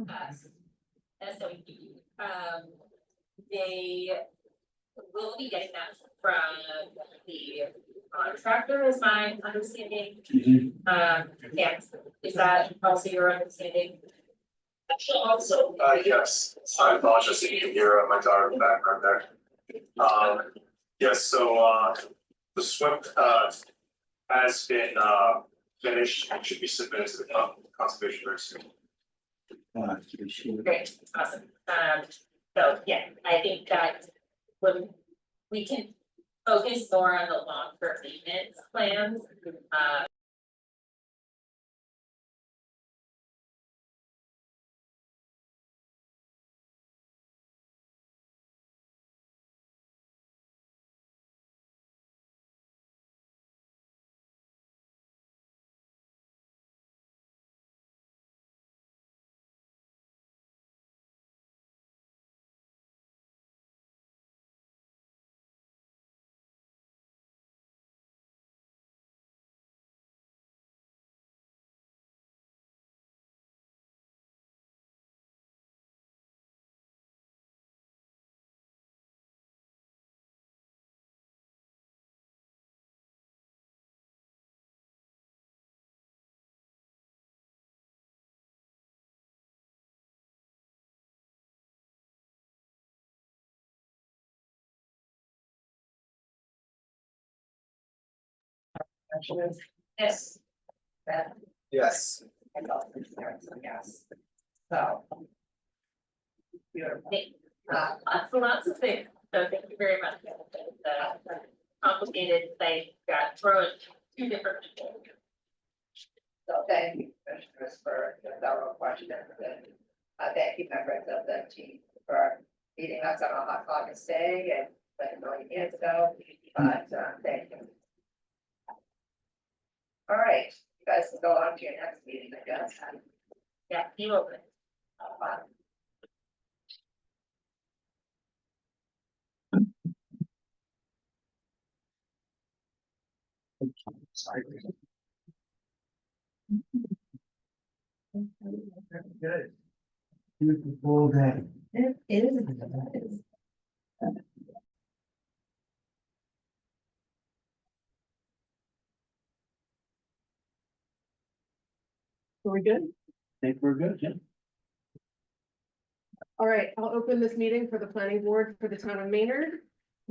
SOE. They will be getting that from the contractor, is my understanding. Yeah, is that also your understanding? Actually, also, yes, I apologize if you can hear my daughter in the background there. Yes, so, the SWIP, has been, finished and should be submitted to the conservation very soon. Great, awesome. So, yeah, I think that when we can focus more on the long-term maintenance plans, yes. That, Yes. I don't think there's a yes. So. Lots of things, so thank you very much. The complicated, they got thrown two different people. So thank you, commissioners, for the thorough questions, and thank you, members of the team, for meeting us on a hot August day and letting know you years ago, but thank you. All right, you guys can go on to your next meeting, I guess. Yeah, you open it. Sorry. Good. Beautiful day. It is. Are we good? Think we're good, yeah. All right, I'll open this meeting for the planning board for the town of Maynard.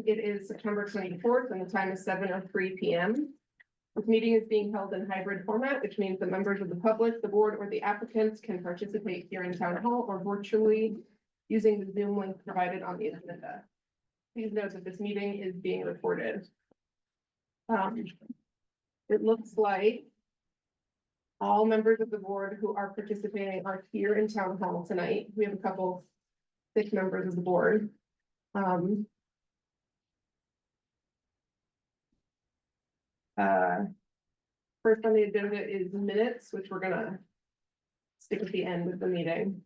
It is September 24th and the time is 7:03 p.m. This meeting is being held in hybrid format, which means that members of the public, the board, or the applicants can participate here in town hall or virtually using the Zoom link provided on the agenda. Please note that this meeting is being recorded. It looks like all members of the board who are participating are here in town hall tonight. We have a couple sick members of the board. First on the agenda is minutes, which we're gonna stick at the end of the meeting.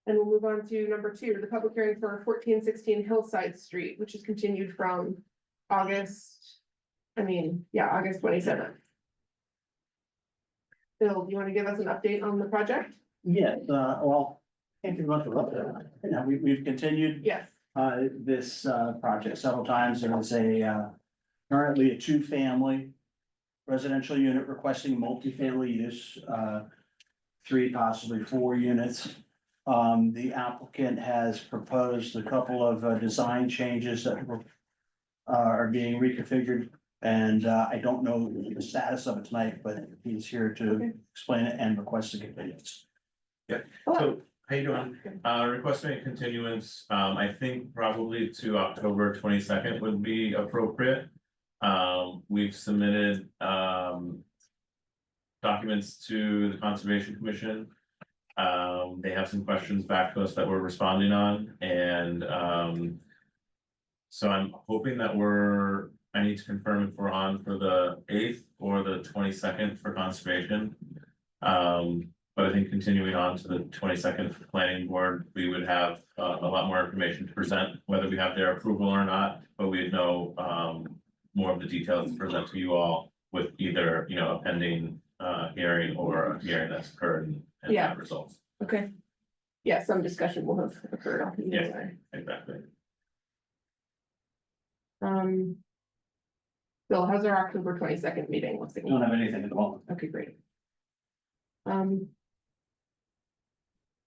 And we'll move on to number 2, the public hearing for 1416 Hillside Street, which is continued from August 27th. Bill, do you want to give us an update on the project? Yes, well, can't give much of a, we've continued Yes. this project several times. There is currently a 2-family residential unit requesting multifamily use, 3, possibly 4 units. The applicant has proposed a couple of design changes that are being reconfigured. And I don't know the status of it tonight, but he's here to explain it and request a continuance. So, how you doing? Requesting a continuance, I think probably to October 22nd would be appropriate. We've submitted, documents to the Conservation Commission. They have some questions back to us that we're responding on, and, so I'm hoping that I need to confirm if we're on for the 8th or the 22nd for conservation. But I think continuing on to the 22nd for planning board, we would have a lot more information to present, whether we have their approval or not, but we'd know more of the details to present to you all with either, a pending hearing or a hearing that's occurred and Yeah. have results. Okay. Yeah, some discussion will have occurred on either Yeah. way. Exactly. Bill, how's our October 22nd meeting? What's it? Don't have anything at the moment. Okay, great.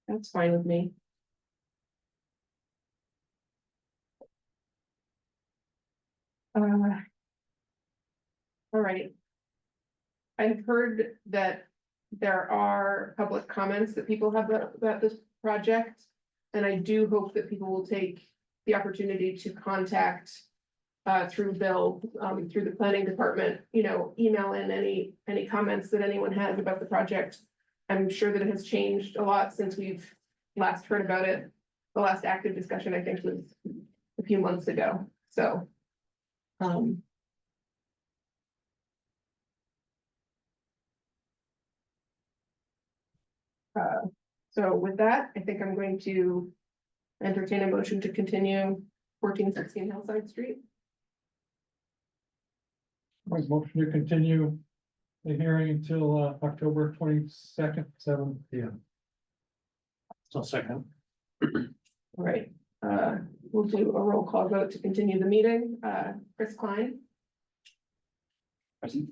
That's fine with me. All right. I've heard that there are public comments that people have about this project. And I do hope that people will take the opportunity to contact through Bill, through the planning department, you know, email in any comments that anyone has about the project. I'm sure that it has changed a lot since we've last heard about it. The last active discussion, I think, was a few months ago, so. So with that, I think I'm going to entertain a motion to continue 1416 Hillside Street. Make motion to continue the hearing until October 22nd, 7 p.m. So second. All right, we'll do a roll call vote to continue the meeting. Chris Klein. Present.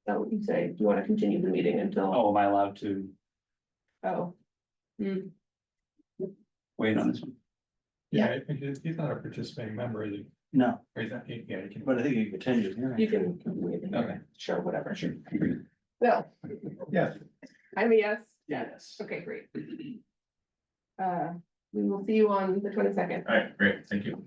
So you say, do you want to continue the meeting until, Oh, am I allowed to oh, wait on this one? Yeah. I think he's not a participating member, is he? No, Or is that, yeah, you can. but I think you continue here. you can. continue the hearing. Okay. Sure, whatever. Sure. Bill, Yes. I'm a yes. Yes. Okay, great. We will see you on the 22nd. All right, great, thank you.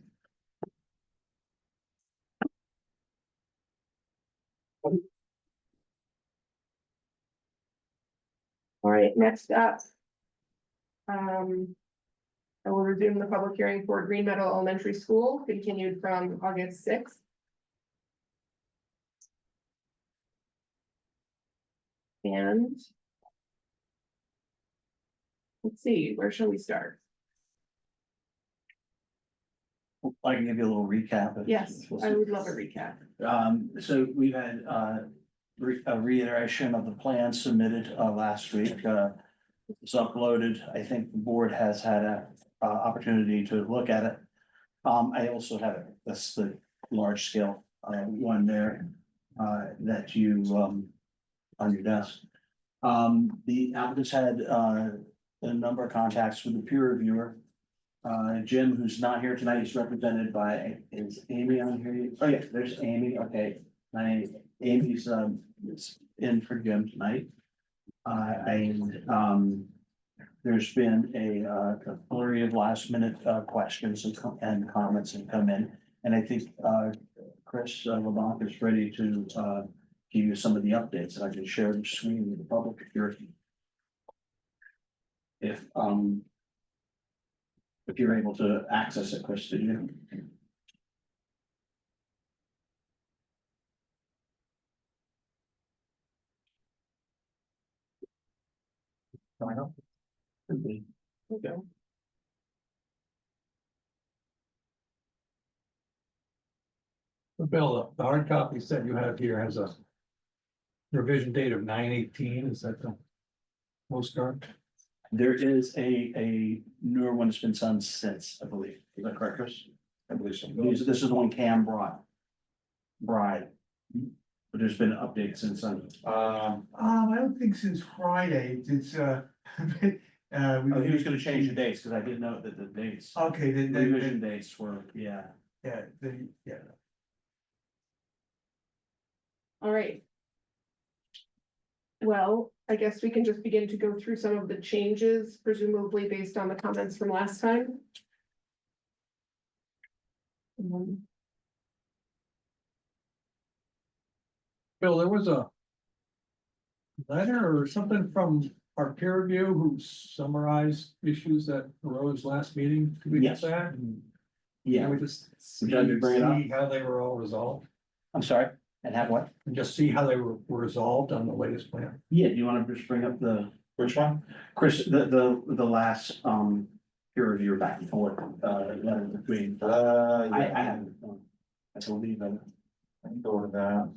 All right, next up. I will resume the public hearing for Green Meadow Elementary School, continued from August 6th. And. Let's see, where shall we start? I can give you a little recap. Yes, I would love a recap. So we've had, a reiteration of the plan submitted, last week, it's uploaded. I think the board has had a, opportunity to look at it. I also have, that's the large scale, one there, that you, on your desk. The applicants had, a number of contacts with the peer reviewer. Jim, who's not here tonight, is represented by, is Amy on here? Oh, yeah, there's Amy, okay. Amy's, is in for Jim tonight. There's been a flurry of last minute, questions and comments that come in. And I think, Chris LeBlanc is ready to, give you some of the updates, and I can share the screen with the public if you're. If you're able to access it, Chris, did you? Could be. Okay. Bill, the hard copy set you have here has a revision date of 9/18, is that the postcard? There is a newer one that's been done since, I believe. Is that correct, Chris? I believe so. This is the one Cam brought. Bride. But there's been an update since then. I don't think since Friday, it's, Oh, he was gonna change the dates, because I did note that the dates, Okay, revision dates were, yeah. yeah. All right. Well, I guess we can just begin to go through some of the changes, presumably based on the comments from last time. Bill, there was a letter or something from our peer review who summarized issues that arose last meeting. Could we get Yes. that? Yeah, Can we just Would you like me to bring it up? see how they were all resolved? I'm sorry, and have what? And just see how they were resolved on the latest plan? Yeah, do you wanna just bring up which one? Chris, the last, peer review back and forth, letter between. I haven't, I believe, I Go to that.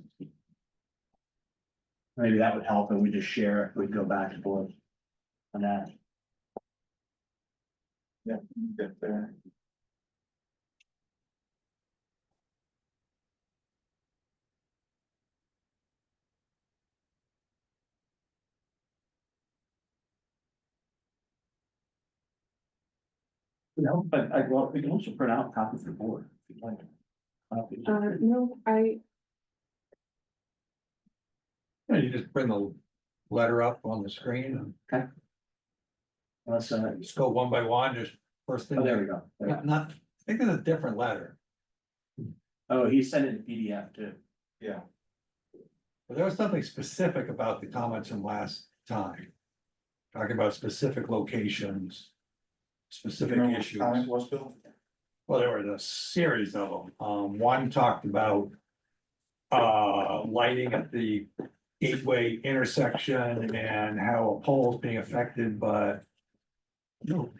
Maybe that would help and we just share it, we'd go back and forth on that. Yeah, get there. No, but well, we can also print out copies for the board. if you'd like. Copies. No, You just bring the letter up on the screen and Unless, just go one by one, just first thing. oh, there we go. Not, I think it's a different letter, Oh, he sent it in PDF too. but there was something specific about the comments from last time. Talking about specific locations. Specific issues. Well, there was a series of them. One talked about. Lighting at the gateway intersection and how a pole is being affected, but.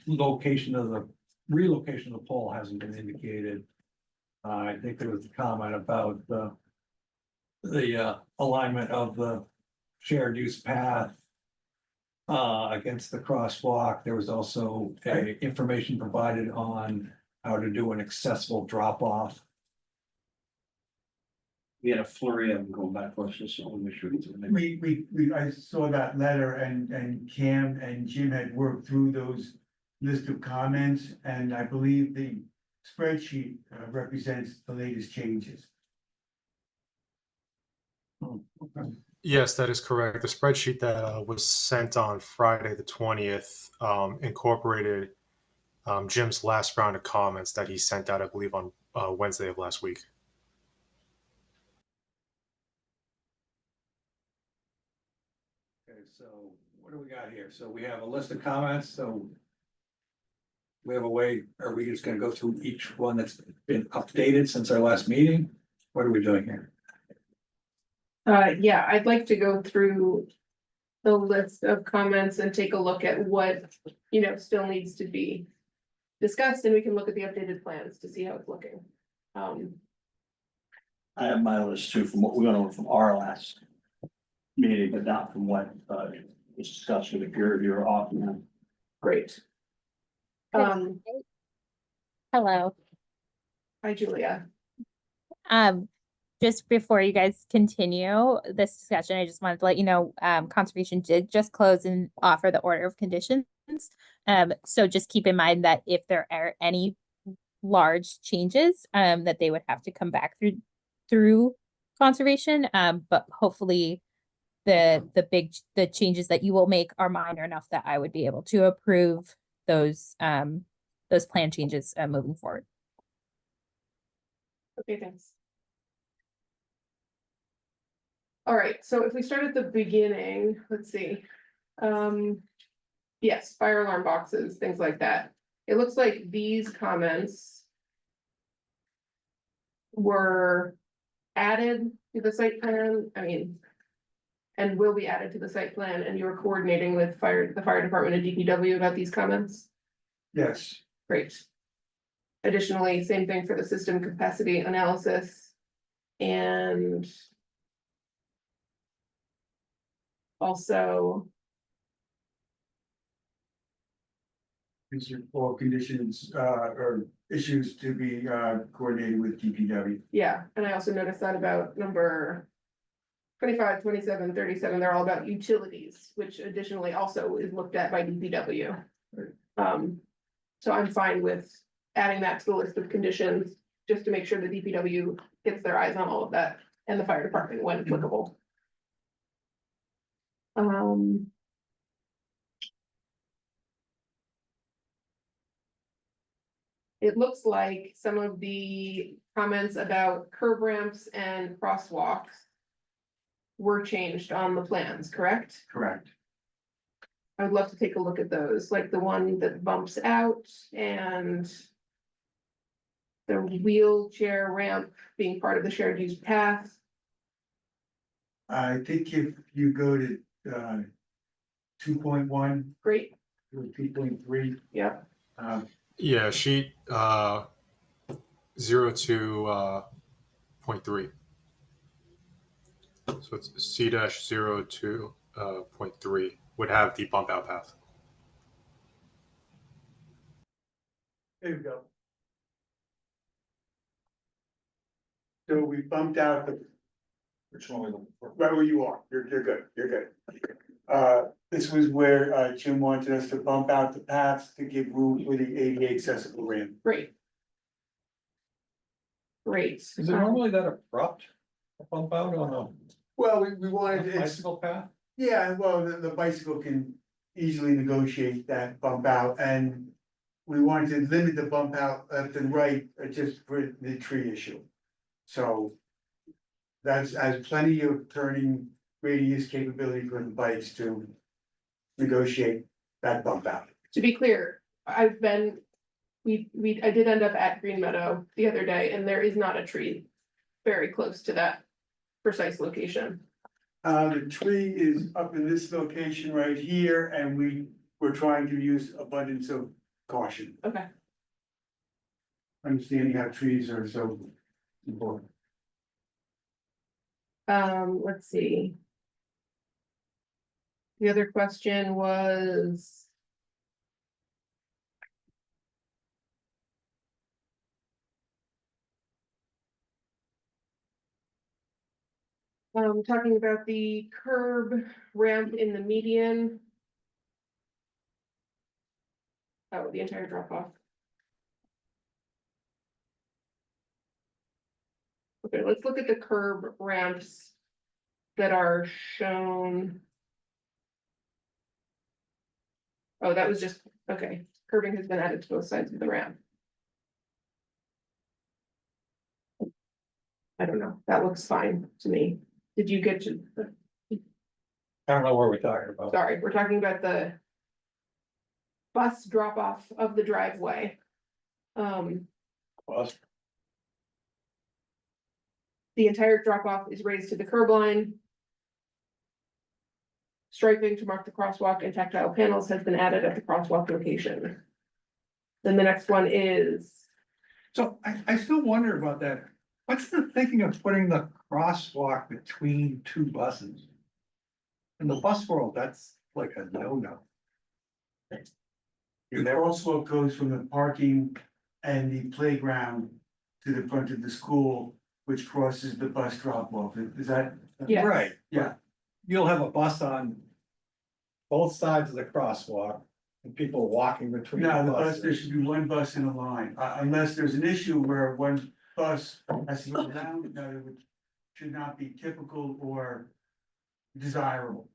Location of the relocation of the pole hasn't been indicated. I think there was a comment about the alignment of the shared use path. Against the crosswalk, there was also information provided on how to do an accessible drop off. We had a flurry of them going back for us, just so we make sure. I saw that letter and Cam and Jim had worked through those list of comments, and I believe the spreadsheet represents the latest changes. Yes, that is correct. The spreadsheet that was sent on Friday, the 20th, incorporated Jim's last round of comments that he sent out, I believe, on Wednesday of last week. Okay, so what do we got here? So we have a list of comments, so. We have a way, are we just gonna go through each one that's been updated since our last meeting? What are we doing here? yeah, I'd like to go through the list of comments and take a look at what, still needs to be discussed, and we can look at the updated plans to see how it's looking. I have my list too, from what we went over from our last meeting, but not from what was discussed with the peer reviewer often. Great. Hello. Hi, Julia. Just before you guys continue this discussion, I just wanted to let you know, conservation did just close and offer the order of conditions. So just keep in mind that if there are any large changes, that they would have to come back through conservation. But hopefully the changes that you will make are minor enough that I would be able to approve those plan changes moving forward. Okay, thanks. All right, so if we start at the beginning, let's see. Yes, fire alarm boxes, things like that. It looks like these comments were added to the site plan, and will be added to the site plan, and you were coordinating with the fire department and DPW about these comments? Yes, Great. Additionally, same thing for the system capacity analysis. And also, these are all conditions or issues to be coordinated with DPW. yeah, and I also noticed that about number 25, 27, 37, they're all about utilities, which additionally also is looked at by DPW. So I'm fine with adding that to the list of conditions, just to make sure the DPW gets their eyes on all of that, and the fire department when applicable. It looks like some of the comments about curb ramps and crosswalks were changed on the plans, correct? Correct. I would love to take a look at those, like the one that bumps out and the wheelchair ramp being part of the shared use path. I think if you go to 2.1 Great, or 2.3, yep, Yeah, sheet 02.3. So it's C-02.3 would have the bump out path. There you go. So we bumped out the, Which one we looking for? right where you are, you're good, you're good. This was where, Jim wanted us to bump out the paths to give room for the ADA accessible ramp. Great. Great. Is it normally that abrupt? A bump out on Well, we a wanted, it's, bicycle path? yeah, well, the bicycle can easily negotiate that bump out, and we wanted to limit the bump out left and right, just for the tree issue. So that's, has plenty of turning radius capability for the bikes to negotiate that bump out. To be clear, I did end up at Green Meadow the other day, and there is not a tree very close to that precise location. The tree is up in this location right here, and we're trying to use abundance of caution, Okay. understanding how trees are so important. Let's see. The other question was. Talking about the curb ramp in the median. Oh, the entire drop off. Okay, let's look at the curb ramps that are shown. Oh, that was just, okay, curbing has been added to both sides of the ramp. I don't know, that looks fine to me. Did you get to, I don't know where we're talking about. sorry, we're talking about the bus drop off of the driveway. Bus. The entire drop off is raised to the curb line. Striping to mark the crosswalk and tactile panels has been added at the crosswalk location. Then the next one is, So I still wonder about that. What's the thinking of putting the crosswalk between two buses? In the bus world, that's like a no-no. The crosswalk goes from the parking and the playground to the front of the school, which crosses the bus drop off. Is that? Yes. Right. Yeah. You'll have a bus on both sides of the crosswalk and people walking between No, the the bus, there buses. should be one bus in a line, unless there's an issue where one bus has to go around another, which should not be typical or desirable.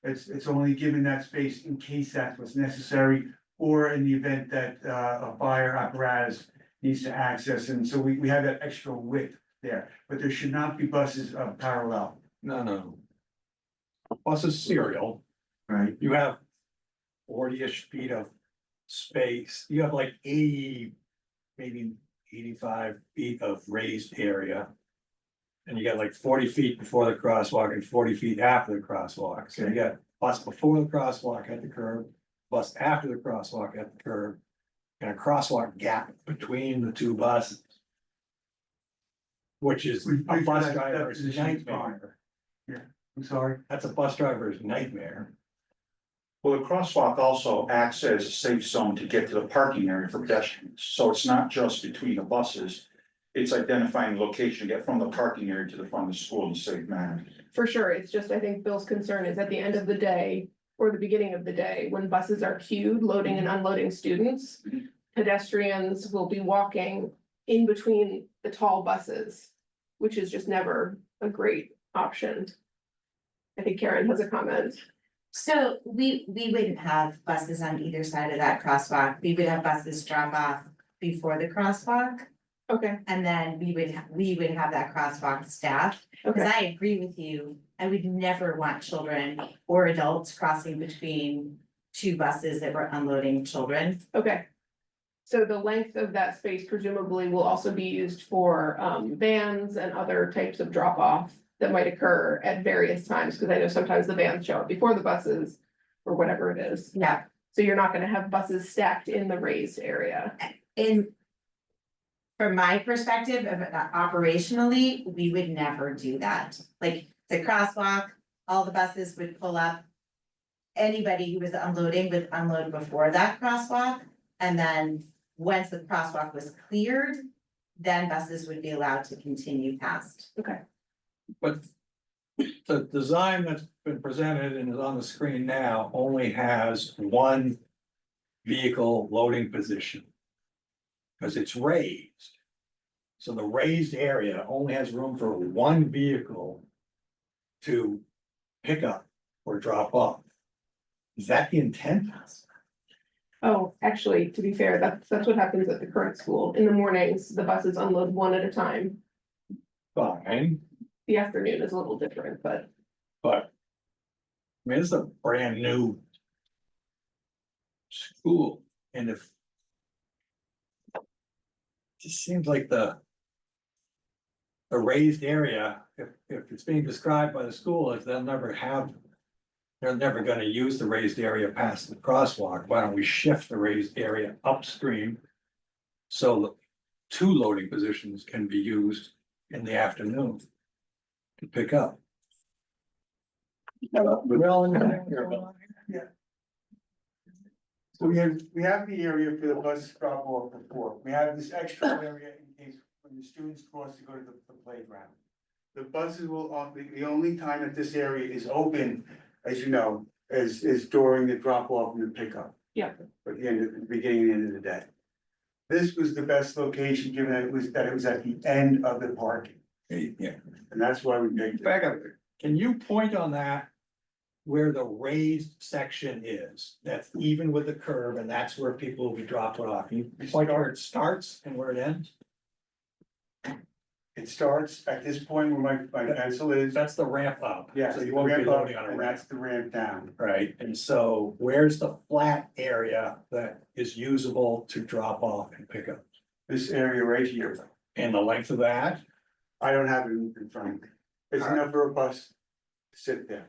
It's only given that space in case that's what's necessary, or in the event that, a fire apparatus needs to access, and so we have that extra width there, but there should not be buses, parallel, No. Bus is serial. right? You have 40-ish feet of space. You have like 80, maybe 85 feet of raised area. And you got like 40 feet before the crosswalk and 40 feet after the crosswalk. So you got bus before the crosswalk at the curb, bus after the crosswalk at the curb, and a crosswalk gap between the two buses. Which is We- a we bus feel that driver's position's nightmare. I'm sorry. That's a bus driver's nightmare. Well, the crosswalk also acts as a safe zone to get to the parking area for pedestrians, so it's not just between the buses. It's identifying the location to get from the parking area to the front of the school in a safe manner. for sure, it's just, I think Bill's concern is at the end of the day. Or the beginning of the day, when buses are queued, loading and unloading students. Pedestrians will be walking in between the tall buses. Which is just never a great option. I think Karen has a comment. So we wouldn't have buses on either side of that crosswalk. We would have buses drop off before the crosswalk. Okay, And then we would have that crosswalk staffed, because okay, I agree with you. I would never want children or adults crossing between two buses that were unloading children. okay. So the length of that space presumably will also be used for vans and other types of drop off. That might occur at various times, because I know sometimes the vans show up before the buses. Or whatever it is, Yeah, so you're not gonna have buses stacked in the raised area. and from my perspective of operationally, we would never do that. Like, the crosswalk, all the buses would pull up. Anybody who was unloading would unload before that crosswalk, and then once the crosswalk was cleared, then buses would be allowed to continue past. But the design that's been presented and is on the screen now only has one vehicle loading position. Because it's raised. So the raised area only has room for one vehicle to pick up or drop off. Is that the intent? Oh, actually, to be fair, that's what happens at the current school. In the mornings, the buses unload one at a time. Fine, The afternoon is a little different, but but. I mean, it's a brand new. School, and if. Just seems like the. The raised area, if it's being described by the school, as they'll never have. They're never gonna use the raised area past the crosswalk, why don't we shift the raised area upstream? So that two loading positions can be used in the afternoon. To pick up. Well, So we have the area for the bus drop off before, we have this extra area in case when the students cross to go to the playground. The buses will, the only time that this area is open, as you know, is during the drop off and the pickup. Yeah. At the end of, the beginning and end of the day. This was the best location, given that it was at the end of the parking, yeah, and that's why we picked it. back up, can you point on that? Where the raised section is, that's even with the curb, and that's where people will be dropped off, can you point where it starts and where it ends? It starts at this point where my pencil is. That's the ramp up. Yes, So you won't be ramp up, loading on a and ramp, that's the ramp down. right, and so where's the flat area that is usable to drop off and pick up? This area right here, And the length of that, I don't have it in front of me. It's enough for a bus to sit there.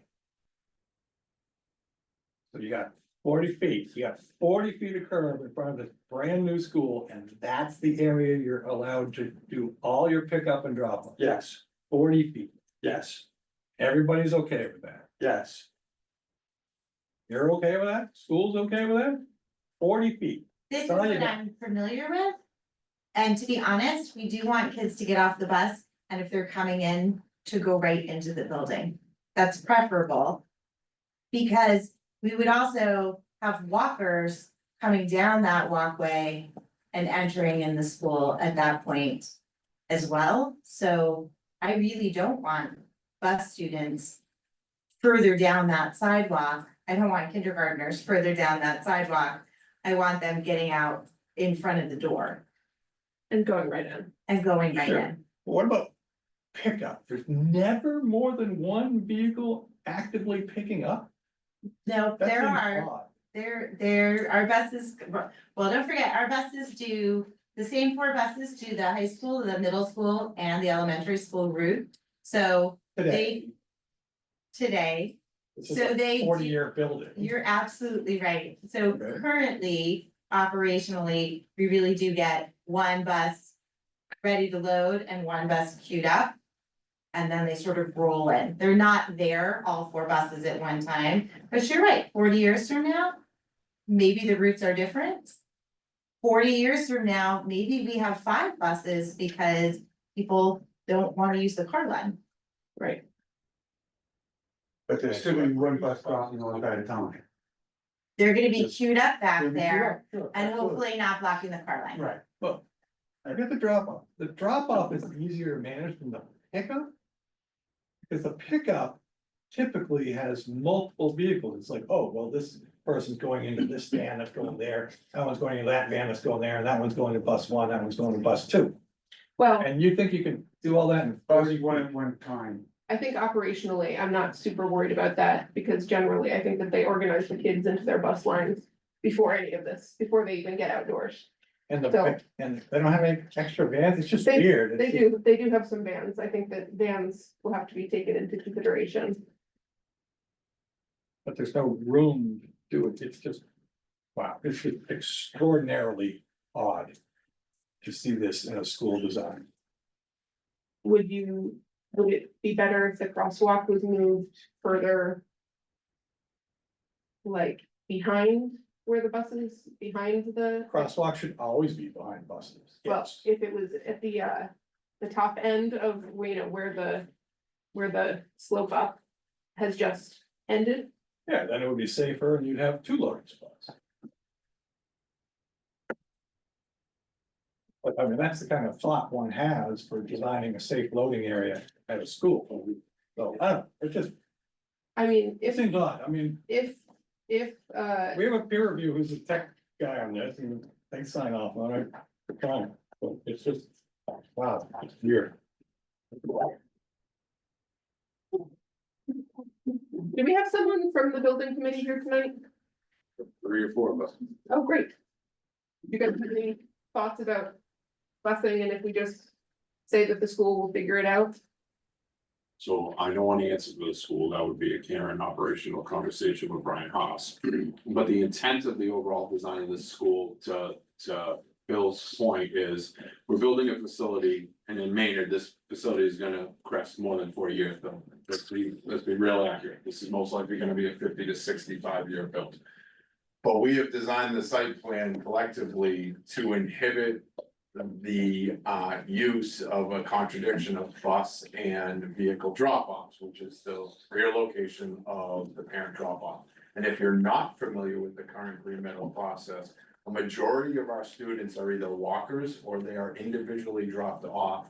so you got 40 feet, you got 40 feet of curb in front of this brand new school, and that's the area you're allowed to do all your pickup and drop off. Yes, 40 feet, yes, everybody's okay with that. yes. You're okay with that? School's okay with that? 40 feet. This is Sorry what about- I'm familiar with. And to be honest, we do want kids to get off the bus, and if they're coming in, to go right into the building. That's preferable. Because we would also have walkers coming down that walkway and entering in the school at that point as well. So I really don't want bus students further down that sidewalk. I don't want kindergartners further down that sidewalk. I want them getting out in front of the door and going right in. and going right Sure. in. What about pickup? There's never more than one vehicle actively picking up? No, That there seems are, odd. there are buses, well, don't forget, our buses do, the same 4 buses do the high school, the middle school and the elementary school route. So Today, today, this is so a they do- 40-year building. you're absolutely right. So Okay. currently, operationally, we really do get one bus ready to load and one bus queued up. And then they sort of roll in. They're not there, all 4 buses at one time, but you're right, 40 years from now, maybe the routes are different. 40 years from now, maybe we have 5 buses because people don't want to use the car line. Right. But there's still gonna be one bus crossing off at a time. They're gonna be queued up back Sure, there sure, and absolutely. hopefully not blocking the car line. Right, Well, I get the drop off. The drop off is easier to manage than the pickup. Because the pickup typically has multiple vehicles. It's like, oh, well, this person's going into this van that's going there. That one's going into that van that's going there, and that one's going to bus 1, that one's going to bus 2. Well, And you think you can do all that in bus 40 one feet? at one time. I think operationally, I'm not super worried about that because generally I think that they organize the kids into their bus lines before any of this, before they even get outdoors. And So- and they don't have any extra vans? It's just They- weird. They It's do have some vans. I think that vans will have to be taken into consideration. But there's no room to do it. It's just, wow, it's just extraordinarily odd to see this in a school design. Would you would it be better if the crosswalk was moved further? Like behind where the buses, behind the, Crosswalk should always be behind buses. well, Yes. if it was at the top end of, you know, where the slope up has just ended. Yeah, then it would be safer and you'd have two loading spots. But I mean, that's the kind of thought one has for designing a safe loading area at a school. So, I don't know, it just, I mean, it seems odd. I mean, if, we have a peer review who's a tech guy on this and they sign off on it. Fine, but it's just, wow, it's weird. do we have someone from the building committee here tonight? 3 or 4 of us. Oh, great. You guys have any thoughts about busing, and if we just say that the school will figure it out? So I know one answer for the school, that would be a Karen operational conversation with Brian Haas. But the intent of the overall design of this school, to Bill's point, is we're building a facility, and in Maynard, this facility is gonna crest more than 4 years, Bill. Let's be real accurate. This is most likely gonna be a 50 to 65-year build. But we have designed the site plan collectively to inhibit the use of a contradiction of bus and vehicle drop-offs, which is the rear location of the parent drop-off. And if you're not familiar with the current Green Meadow process, a majority of our students are either walkers or they are individually dropped off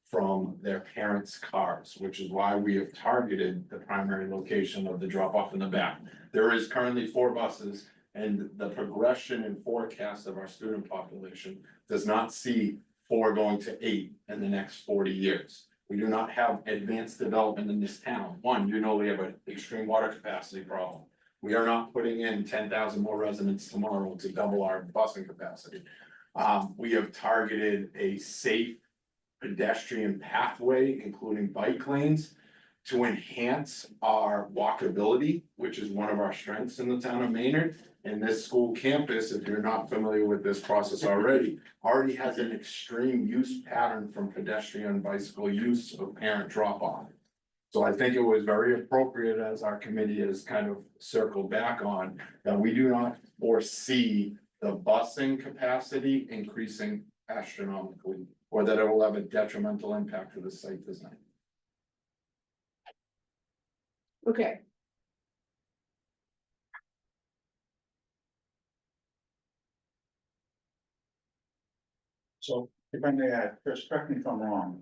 from their parents' cars, which is why we have targeted the primary location of the drop-off in the back. There is currently 4 buses, and the progression and forecast of our student population does not see 4 going to 8 in the next 40 years. We do not have advanced development in this town. One, you know, we have an extreme water capacity problem. We are not putting in 10,000 more residents tomorrow to double our busing capacity. We have targeted a safe pedestrian pathway, including bike lanes, to enhance our walkability, which is one of our strengths in the town of Maynard. And this school campus, if you're not familiar with this process already has an extreme use pattern from pedestrian bicycle use of parent drop off. So I think it was very appropriate, as our committee has kind of circled back on, that we do not foresee the busing capacity increasing astronomically, or that it will have a detrimental impact to the site design. Okay, So if I may add, Chris, correct me if I'm wrong.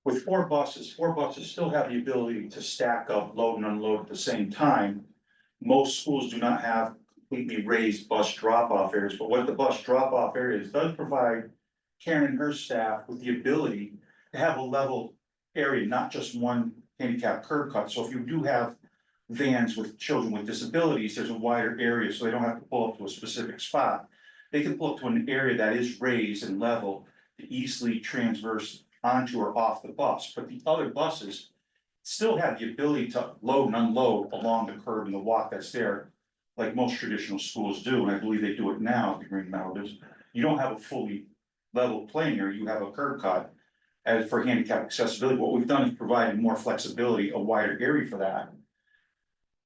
With 4 buses still have the ability to stack up, load and unload at the same time. Most schools do not have completely raised bus drop-off areas, but what the bus drop-off areas does provide Karen and her staff with the ability to have a level area, not just one handicap curb cut. So if you do have vans with children with disabilities, there's a wider area, so they don't have to pull up to a specific spot. They can pull up to an area that is raised and level to easily transverse onto or off the bus, but the other buses still have the ability to load and unload along the curb and the walk that's there, like most traditional schools do, and I believe they do it now at the Green Meadow. You don't have a fully level playing area, you have a curb cut. As for handicap accessibility, what we've done is provided more flexibility, a wider area for that.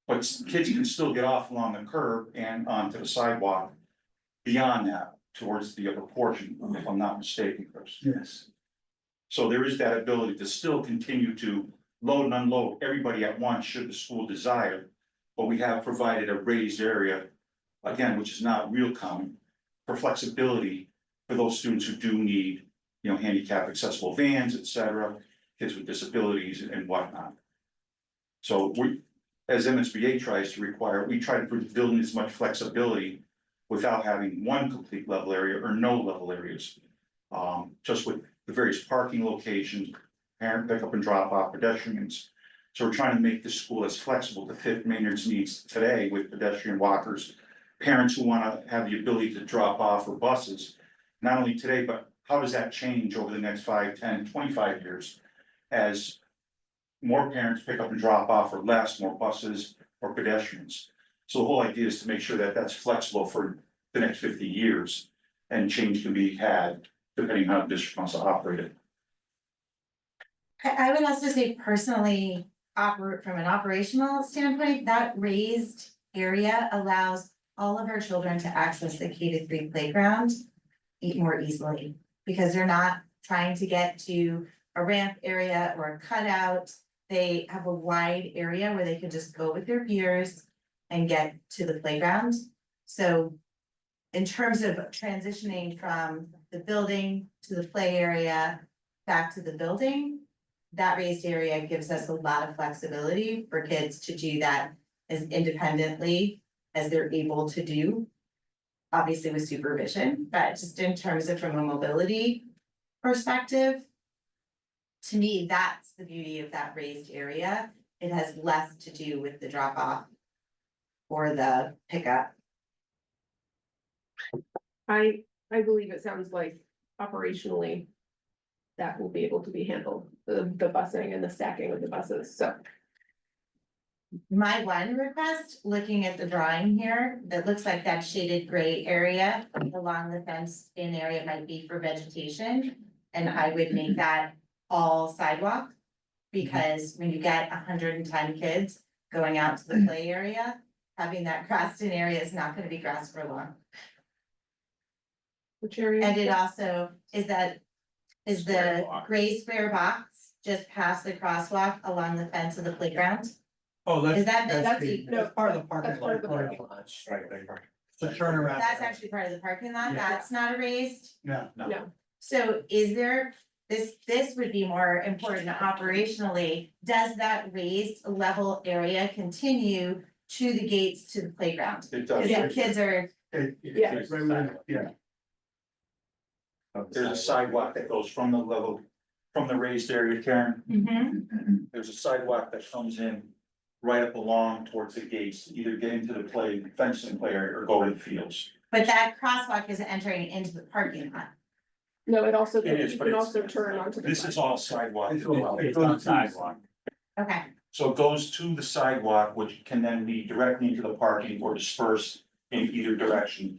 But kids can still get off along the curb and onto the sidewalk beyond that, towards the upper portion, if I'm not mistaken, Chris. Yes. So there is that ability to still continue to load and unload everybody at once, should the school desire. But we have provided a raised area, again, which is not real common, for flexibility for those students who do need, you know, handicap accessible vans, et cetera, kids with disabilities and whatnot. So we, as MSBA tries to require, we try to build in as much flexibility without having one complete level area or no level areas. Just with the various parking locations, parent pickup and drop off, pedestrians. So we're trying to make this school as flexible to fit Maynard's needs today with pedestrian walkers, parents who want to have the ability to drop off for buses. Not only today, but how does that change over the next 5, 10, 25 years? As more parents pick up and drop off, or less, more buses or pedestrians. So the whole idea is to make sure that that's flexible for the next 50 years, and change can be had depending on how the district wants to operate it. I would also say personally, from an operational standpoint, that raised area allows all of our children to access the K-3 playground more easily, because they're not trying to get to a ramp area or a cutout. They have a wide area where they can just go with their peers and get to the playground. So in terms of transitioning from the building to the play area back to the building, that raised area gives us a lot of flexibility for kids to do that as independently as they're able to do. Obviously with supervision, but just in terms of from a mobility perspective, to me, that's the beauty of that raised area. It has less to do with the drop off or the pickup. I believe it sounds like operationally. That will be able to be handled, the busing and the stacking of the buses, so. My one request, looking at the drawing here, that looks like that shaded gray area along the fenced in area might be for vegetation. And I would make that all sidewalk. Because when you get 110 kids going out to the play area, having that grassed in area is not gonna be grass for long. Which area? And it also is the Square box. gray square box just past the crosswalk along the fence of the playground. Oh, Is that's, that, that's part of the parking That's part of the lot. parking lot. Right, there. The turnaround. that's actually part of the parking lot, Yeah. that's not erased. No, No, So is there, this would be more important operationally, does that raised level area continue to the gates to the playground? It does. Because the kids are, Yeah. Right, right, yeah. There's a sidewalk that goes from the level, from the raised area, Karen. There's a sidewalk that comes in right up along towards the gates, either get into the play, fencing play area or go to the fields. but that crosswalk is entering into the parking lot. no, it also, It is, you but can it's- also turn onto the. This is all sidewalk. It's all- it's on sidewalk. Okay, So it goes to the sidewalk, which can then be directly into the parking or dispersed in either direction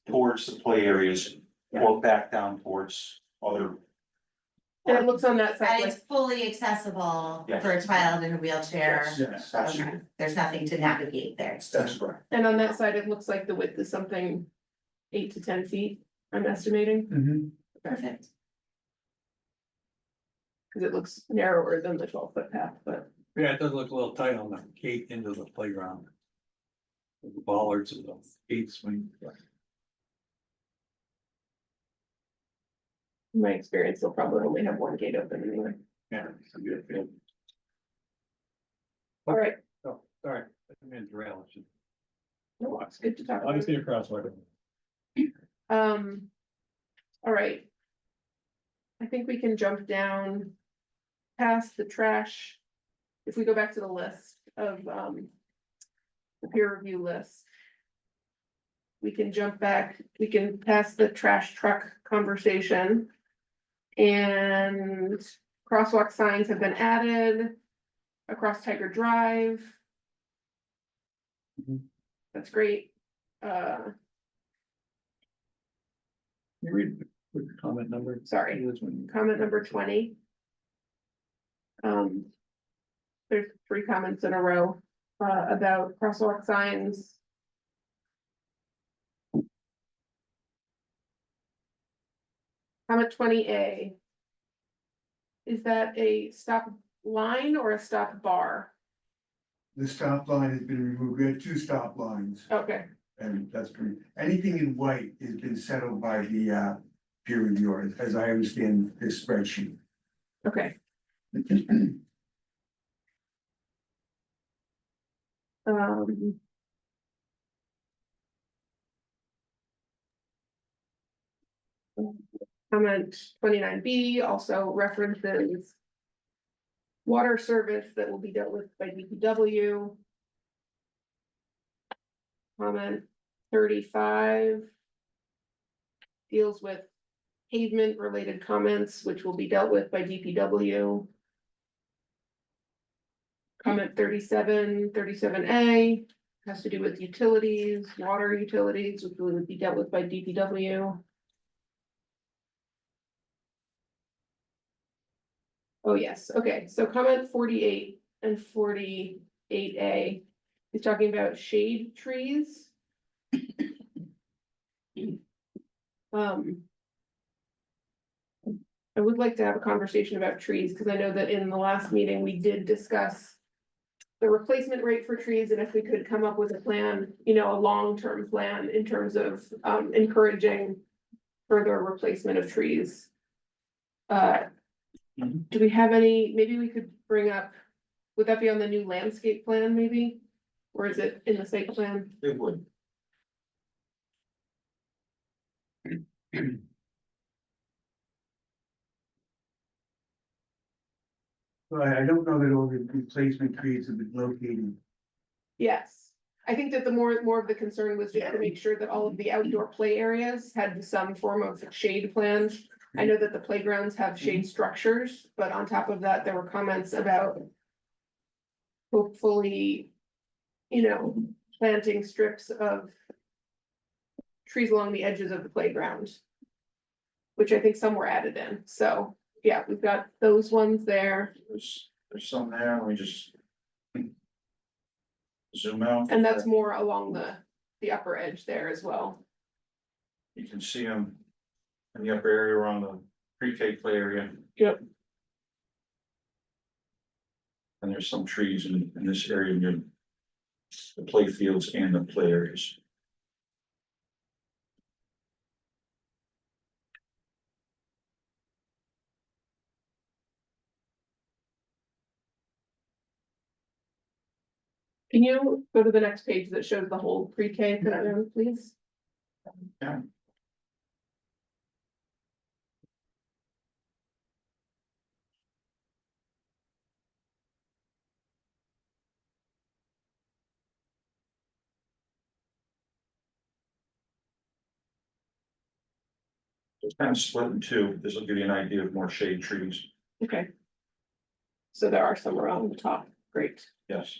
towards the play areas or back down towards other. And it looks on that side and like, it's fully accessible Yes. for a child in a wheelchair. Yes, Okay, absolutely. there's nothing to navigate there. That's correct. and on that side, it looks like the width is something 8 to 10 feet, I'm estimating, Mhm. Perfect. because it looks narrower than the 12-foot path, but. Yeah, it does look a little tight on the gate into the playground. With the bollards and the gate swing. In my experience, they'll probably only have one gate open anyway. Yeah. it's a good feel. All right, Oh, sorry, I didn't mean to derail it. no, it's good to talk I'll about. just see a crosswalk. All right. I think we can jump down past the trash. If we go back to the list of, the peer review list. We can jump back, we can pass the trash truck conversation. And crosswalk signs have been added across Tiger Drive. That's great. You read the comment number. Sorry. This one. Comment number 20. There's 3 comments in a row, about crosswalk signs. Comment 20A. Is that a stop line or a stop bar? The stop line has been removed. We had 2 stop lines, Okay, and that's pretty, anything in white has been settled by the peer reviewer, as I understand this spreadsheet. okay. Comment 29B also references water service that will be dealt with by DPW. Comment 35 deals with pavement related comments, which will be dealt with by DPW. Comment 37A has to do with utilities, water utilities, which will be dealt with by DPW. Oh, yes, okay, so comment 48 and 48A is talking about shade trees. I would like to have a conversation about trees, because I know that in the last meeting, we did discuss the replacement rate for trees, and if we could come up with a plan, you know, a long-term plan in terms of encouraging further replacement of trees. Do we have any, maybe we could bring up, would that be on the new landscape plan maybe? Or is it in the site plan? It would. But I don't know that all the replacement trees have been located. Yes, I think that the more of the concern was just to make sure that all of the outdoor play areas had some form of shade plan. I know that the playgrounds have shade structures, but on top of that, there were comments about hopefully, you know, planting strips of trees along the edges of the playground, which I think some were added in. So, yeah, we've got those ones there. There's some there, let me just. Zoom out. And that's more along the upper edge there as well. You can see them in the upper area around the pre-K play area. Yep. And there's some trees in this area near the play fields and the play areas. Can you go to the next page that shows the whole pre-K program, please? Yeah. It's kind of split in two. This will give you an idea of more shade trees. Okay. So there are some around the top, great. Yes.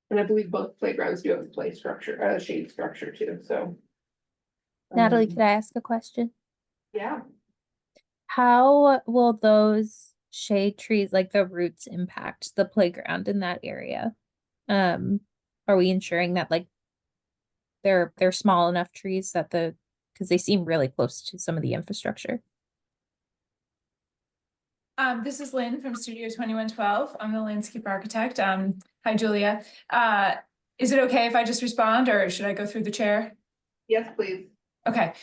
And I believe both playgrounds do have a play structure, shade structure too, so. Natalie, Um, could I ask a question? Yeah, How will those shade trees, like the roots, impact the playground in that area? Are we ensuring that like they're small enough trees that because they seem really close to some of the infrastructure? This is Lynn from Studio 2112. I'm the landscape architect. Hi, Julia. Is it okay if I just respond, or should I go through the chair? yes, please. Okay.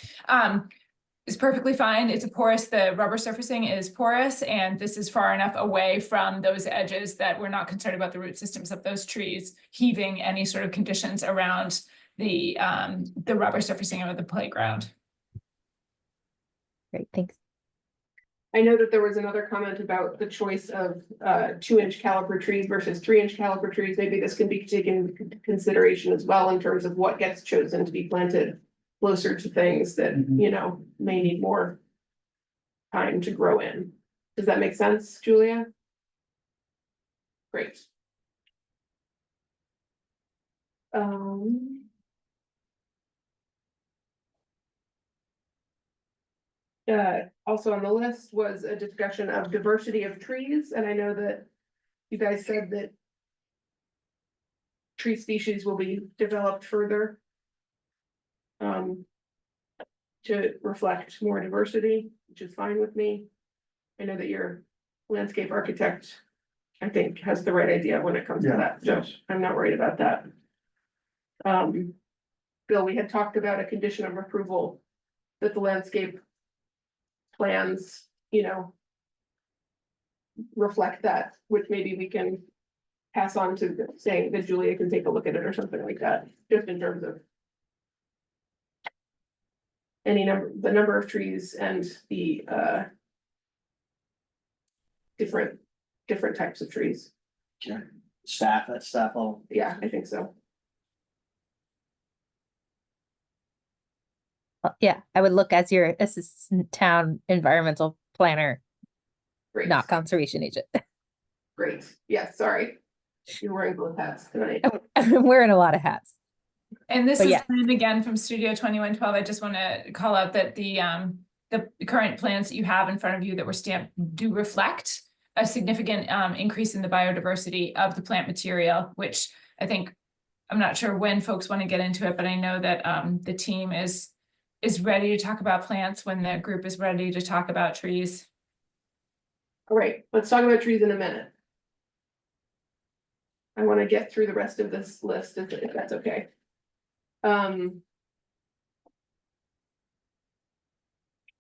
It's perfectly fine. It's a porous, the rubber surfacing is porous, and this is far enough away from those edges that we're not concerned about the root systems of those trees heaving any sort of conditions around the rubber surfacing of the playground. Great, thanks. I know that there was another comment about the choice of 2-inch caliper trees versus 3-inch caliper trees. Maybe this can be taken into consideration as well in terms of what gets chosen to be planted closer to things that, you know, may need more time to grow in. Does that make sense, Julia? Great. Also on the list was a discussion of diversity of trees, and I know that you guys said that tree species will be developed further to reflect more diversity, which is fine with me. I know that your landscape architect, I think, has the right idea when it comes to Yeah, that, so yes. I'm not worried about that. Bill, we had talked about a condition of approval that the landscape plans, you know, reflect that, which maybe we can pass on to saying that Julia can take a look at it or something like that, just in terms of the number of trees and the different types of trees. Staff at staff level. Yeah, I think so. Yeah, I would look as your assistant town environmental planner, Great, not conservation agent. great. Yeah, sorry. You're wearing both hats tonight. I'm wearing a lot of hats. And this But is yeah. Lynn again from Studio 2112. I just want to call out that the the current plans that you have in front of you that were stamped do reflect a significant increase in the biodiversity of the plant material, which I think, I'm not sure when folks want to get into it, but I know that the team is ready to talk about plants when the group is ready to talk about trees. All right, let's talk about trees in a minute. I want to get through the rest of this list if that's okay.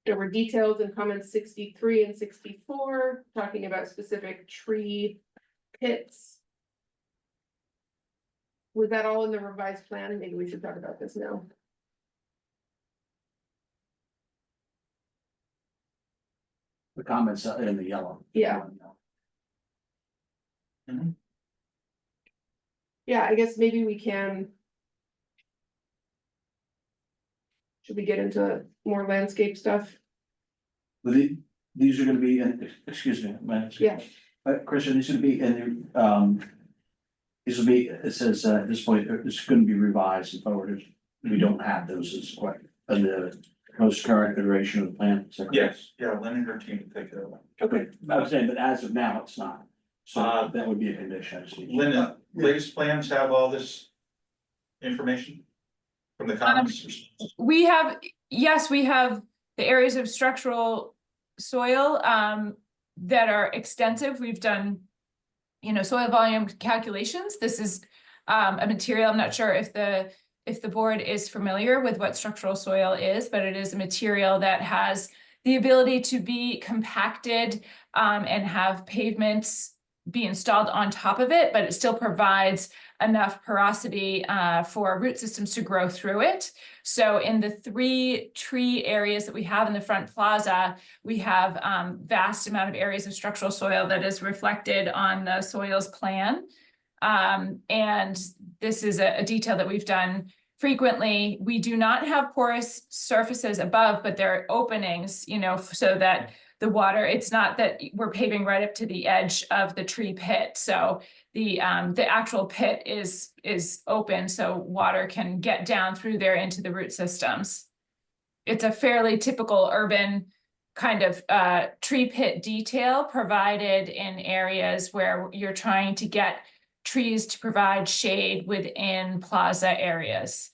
There were details in comments 63 and 64, talking about specific tree pits. Was that all in the revised plan? Maybe we should talk about this now. The comments are in the yellow. Yeah. Yeah, I guess maybe we can. Should we get into more landscape stuff? These are gonna be, excuse me, Yeah. Christian, these are gonna be in, these will be, it says, at this point, it's gonna be revised and forwarded. We don't have those as quite, in the most current iteration of the plan. Is that correct? Yes, yeah, Lynn and her team can take care of that. Okay. I was saying, but as of now, it's not. So that would be a condition. Lynn, latest plans have all this information from the comments? We have, yes, we have the areas of structural soil that are extensive. We've done, soil volume calculations. This is a material, I'm not sure if the board is familiar with what structural soil is, but it is a material that has the ability to be compacted and have pavements be installed on top of it, but it still provides enough porosity for root systems to grow through it. So in the 3 tree areas that we have in the front plaza, we have vast amount of areas of structural soil that is reflected on the soils plan. And this is a detail that we've done frequently. We do not have porous surfaces above, but there are openings, so that the water, it's not that we're paving right up to the edge of the tree pit. So the actual pit is open, so water can get down through there into the root systems. It's a fairly typical urban kind of tree pit detail provided in areas where you're trying to get trees to provide shade within plaza areas.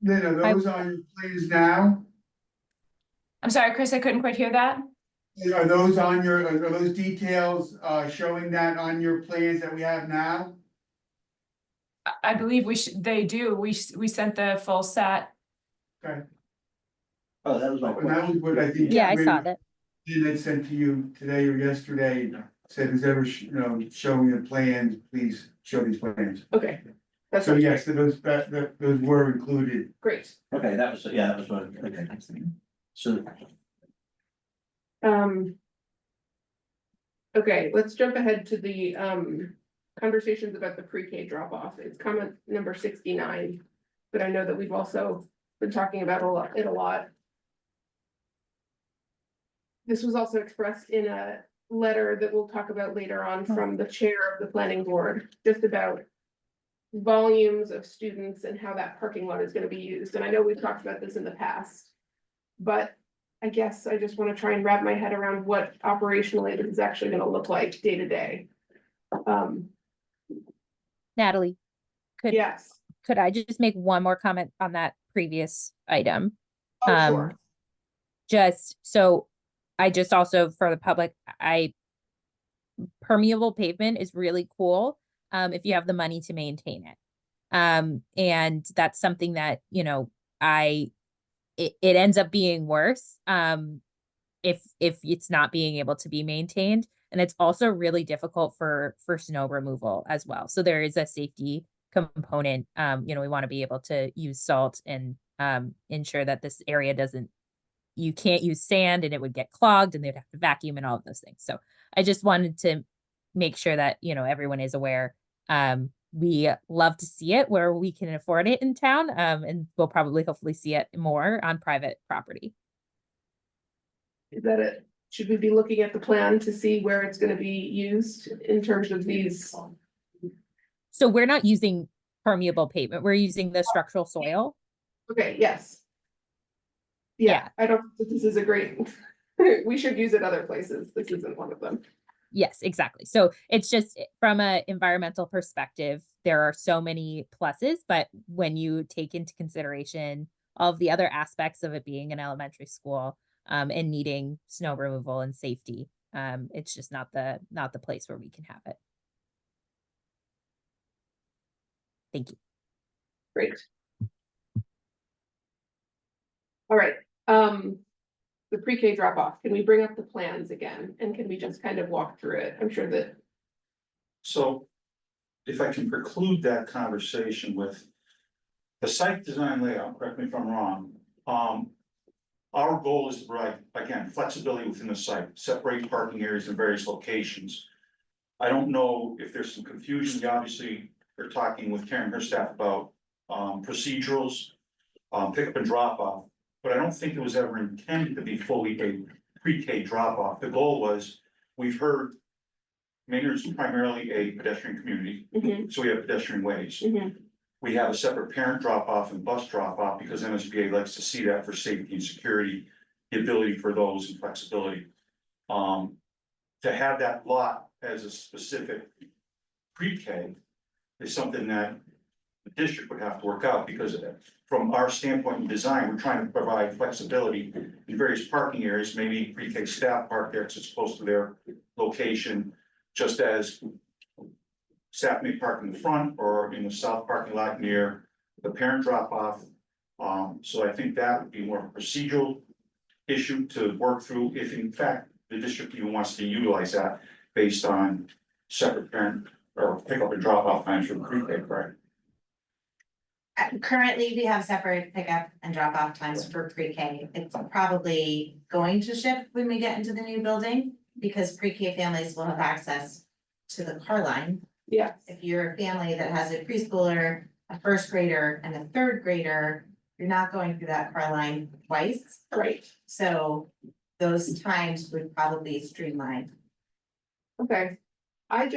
Lynn, are those on your plans now? I'm sorry, Chris, I couldn't quite hear that. Are those on your, are those details showing that on your plans that we have now? I believe they do. We sent the full set. Okay. Oh, that was my And that was what I think. Yeah, I saw that. Lynn had sent to you today or yesterday, said who's ever, showing the plans, please show these plans. Okay. That's So yes, those were included. great. Okay, that was, yeah, that was what, okay. So, Okay, let's jump ahead to the conversations about the pre-K drop off. It's comment number 69. But I know that we've also been talking about it a lot. This was also expressed in a letter that we'll talk about later on from the chair of the planning board, just about volumes of students and how that parking lot is going to be used. And I know we've talked about this in the past, but I guess I just want to try and wrap my head around what operationally this is actually going to look like day to day. Natalie, Yes. could I just make one more comment on that previous item? Oh, sure. Just so I just also for the public, permeable pavement is really cool if you have the money to maintain it. And that's something that, it ends up being worse if it's not being able to be maintained. And it's also really difficult for snow removal as well. So there is a safety component. We want to be able to use salt and ensure that this area you can't use sand and it would get clogged and they'd have to vacuum and all of those things. So I just wanted to make sure that, everyone is aware. We love to see it where we can afford it in town. And we'll probably hopefully see it more on private property. Is that it? Should we be looking at the plan to see where it's going to be used in terms of these? So we're not using permeable pavement. We're using the structural soil. Okay, yes. Yeah, I don't, think this is a great, we should use it other places. This isn't one of them. Yes, exactly. So it's just from an environmental perspective, there are so many pluses, but when you take into consideration all of the other aspects of it being an elementary school, and needing snow removal and safety, it's just not the place where we can have it. Thank you. Great. All right, the pre-K drop off, can we bring up the plans again? And can we just kind of walk through it? I'm sure that, So if I can preclude that conversation with the site design layout, correct me if I'm wrong. Our goal is to provide, again, flexibility within the site, separate parking areas in various locations. I don't know if there's some confusion. We obviously are talking with Karen and her staff about procedurals, pickup and drop off, but I don't think it was ever intended to be fully a pre-K drop off. The goal was, we've heard Maynard's primarily a pedestrian community, so we have pedestrian ways. We have a separate parent drop off and bus drop off because MSBA likes to see that for safety and security, the ability for those and flexibility. To have that lot as a specific pre-K is something that the district would have to work out, because from our standpoint in design, we're trying to provide flexibility in various parking areas. Maybe pre-K staff park there because it's close to their location, just as staff may park in the front or in the south parking lot near the parent drop off. So I think that would be more of a procedural issue to work through, if in fact the district even wants to utilize that based on separate parent or pickup and drop off times for pre-K, correct? Currently, we have separate pickup and drop off times for pre-K. It's probably going to shift when we get into the new building, because pre-K families will have access to the car line. yeah, If you're a family that has a preschooler, a first grader and a third grader, you're not going through that car line twice. right, So those times would probably streamline. okay. I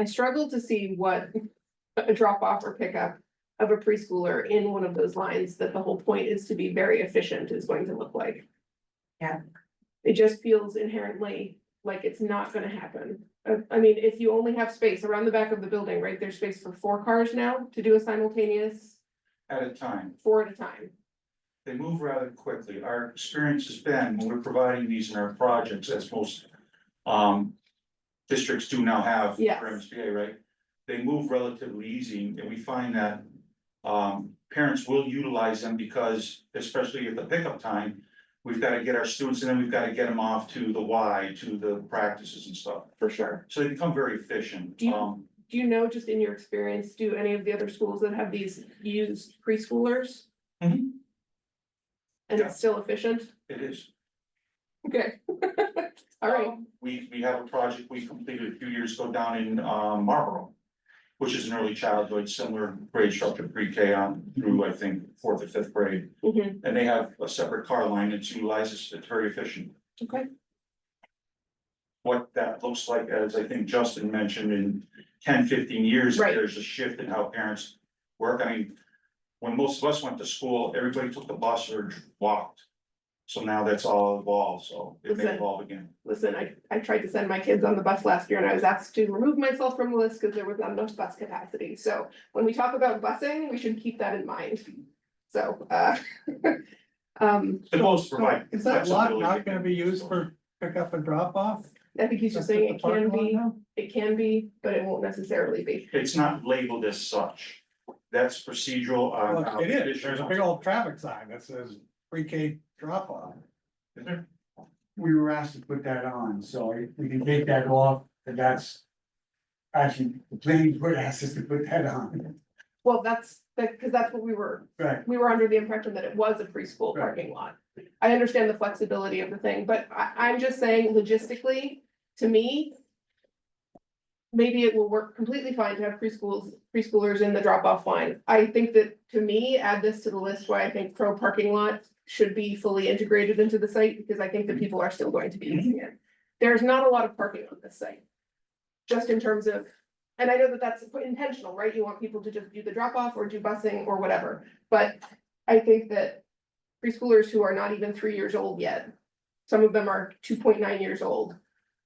struggle to see what a drop off or pickup of a preschooler in one of those lines that the whole point is to be very efficient is going to look like. Yeah. It just feels inherently like it's not gonna happen. I mean, if you only have space around the back of the building, right, there's space for 4 cars now to do a simultaneous At a time. 4 at a time. They move rather quickly. Our experience has been, when we're providing these in our projects, as most districts do now have for Yes. MSBA, right? They move relatively easy, and we find that parents will utilize them because, especially at the pickup time, we've got to get our students, and then we've got to get them off to the Y, to the practices and stuff. For sure. So they become very efficient. Do you know, just in your experience, do any of the other schools that have these use preschoolers? Mhm. And Yeah. it's still efficient? It is. Okay. All right, We have a project we completed a few years ago down in Marlboro, which is an early childhood, similar grade structure, pre-K on through, I think, 4th or 5th grade. Mhm. And they have a separate car line that's utilizes, it's very efficient. okay, What that looks like, as I think Justin mentioned, in 10-15 years, Right. there's a shift in how parents work. I mean, when most of us went to school, everybody took the bus or walked. So now that's all evolved, so it may Listen. evolve again. listen, I tried to send my kids on the bus last year and I was asked to remove myself from the list because there was not enough bus capacity. So when we talk about busing, we should keep that in mind. So, The goal is to provide. Is that lot flexibility. not gonna be used for pickup and drop off? I think he's just saying it can be, but it won't necessarily be. It's not labeled as such. That's procedural on. how It is, district there's a big old traffic sign that says pre-K drop off. Is there? We were asked to put that on, so we can take that off, and that's. Actually, the planning board asked us to put that on. Well, because that's what we were under the impression that it was a preschool Right. parking lot. I understand the flexibility of the thing, but I'm just saying logistically, to me. Maybe it will work completely fine to have preschoolers in the drop-off line. I think that, to me, add this to the list why I think pro parking lot should be fully integrated into the site, because I think that people are still going to be using it. There's not a lot of parking on this site. Just in terms of And I know that that's intentional, right? You want people to just do the drop off or do busing or whatever, but I think that preschoolers who are not even 3 years old yet, some of them are 2.9 years old,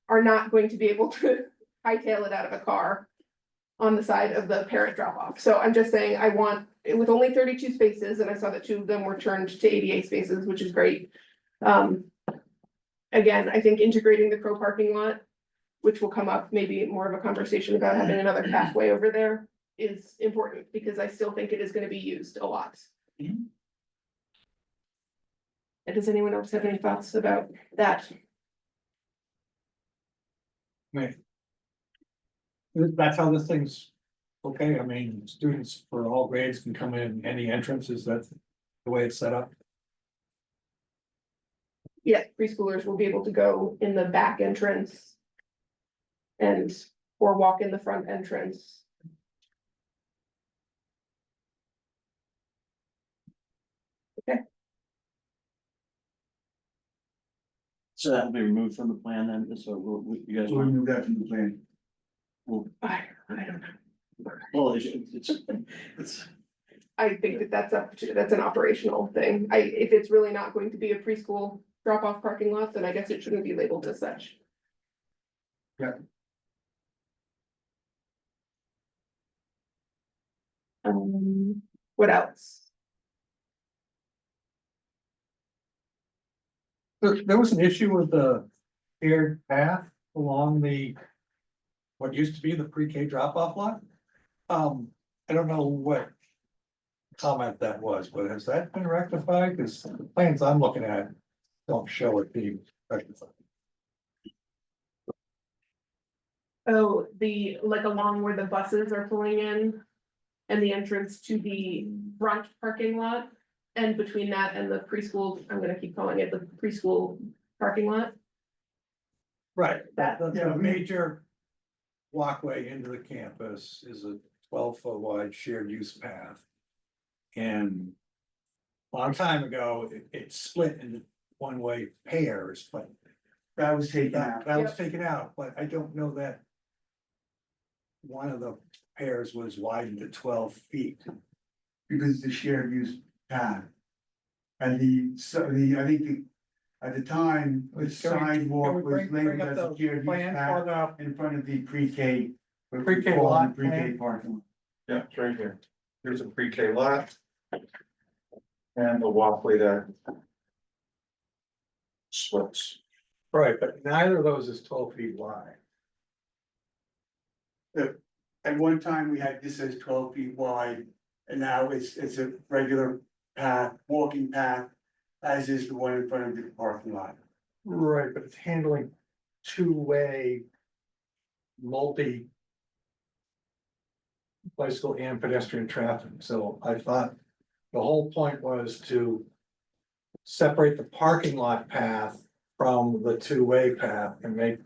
are not going to be able to hightail it out of a car on the side of the parent drop off. So I'm just saying, I want, with only 32 spaces, and I saw that 2 of them were turned to ADA spaces, which is great. Again, I think integrating the Crow parking lot, which will come up, maybe more of a conversation about having another pathway over there, is important, because I still think it is gonna be used a lot. Mhm. And does anyone else have any thoughts about that? That's how this thing's, okay, I mean, students for all grades can come in any entrance, is that the way it's set up? Yeah, preschoolers will be able to go in the back entrance. And, or walk in the front entrance. So that will be removed from the plan then, so you guys We'll want, remove that from the plan. I don't know. well, it's, I think that that's up to, that's an operational thing. If it's really not going to be a preschool drop-off parking lot, then I guess it shouldn't be labeled as such. Yeah. What else? There was an issue with the shared path along the. What used to be the pre-K drop-off lot. I don't know what. Comment that was, but has that been rectified? Because the plans I'm looking at don't show it being rectified. Oh, like along where the buses are pulling in. And the entrance to the front parking lot. And between that and the preschool, I'm gonna keep calling it the preschool parking lot. Right, That- the major walkway into the campus is a 12-foot wide shared use path. And a long time ago, it split into one-way pairs, but That was taken that, out. that was taken out, but I don't know that. One of the pairs was widened to 12 feet. Because it's a shared use path. And I think at the time, the sidewalk was labeled as a shared use Plan path for in front of the pre-K. Pre-K lot Pre-K plan. parking lot. Yeah, it's right here. Here's a pre-K lot. And the walkway that. Splits. right, but neither of those is 12 feet wide. At one time, we had this as 12 feet wide, and now it's a regular path, walking path. As is the one in front of the parking lot. Right, but it's handling two-way. Multi. Bicycle and pedestrian traffic, so I thought the whole point was to. Separate the parking lot path from the two-way path and make.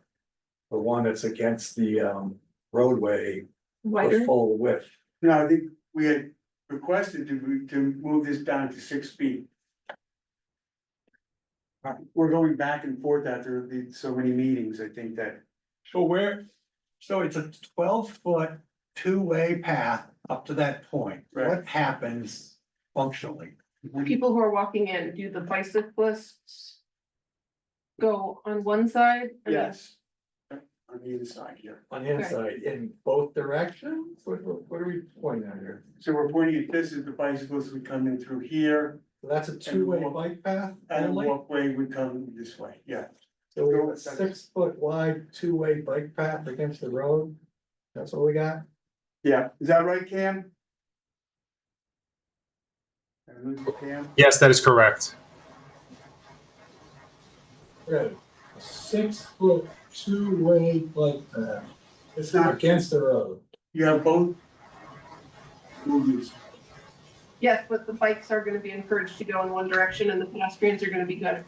The one that's against the roadway the Wider, full width. Now, I think we had requested to move this down to 6 feet. We're going back and forth after so many meetings, I think that. So it's a 12-foot two-way path up to that point. Right. What happens functionally? people who are walking in, do the bicyclists? Go on one side? and then- Yes. On the inside here. On the inside, in both directions? What are we pointing at here? So we're pointing at this as the bicyclists would come in through here So that's a two-way bike path and the only? walkway would come this way, yeah. So we have a 6-foot wide two-way bike path against the road? That's what we got? Yeah, is that right, Cam? Cam? Yes, that is correct. Good. A 6-foot two-way bike path It's not, against the road. you have both movements. Yes, but the bikes are gonna be encouraged to go in one direction and the pedestrians are gonna be going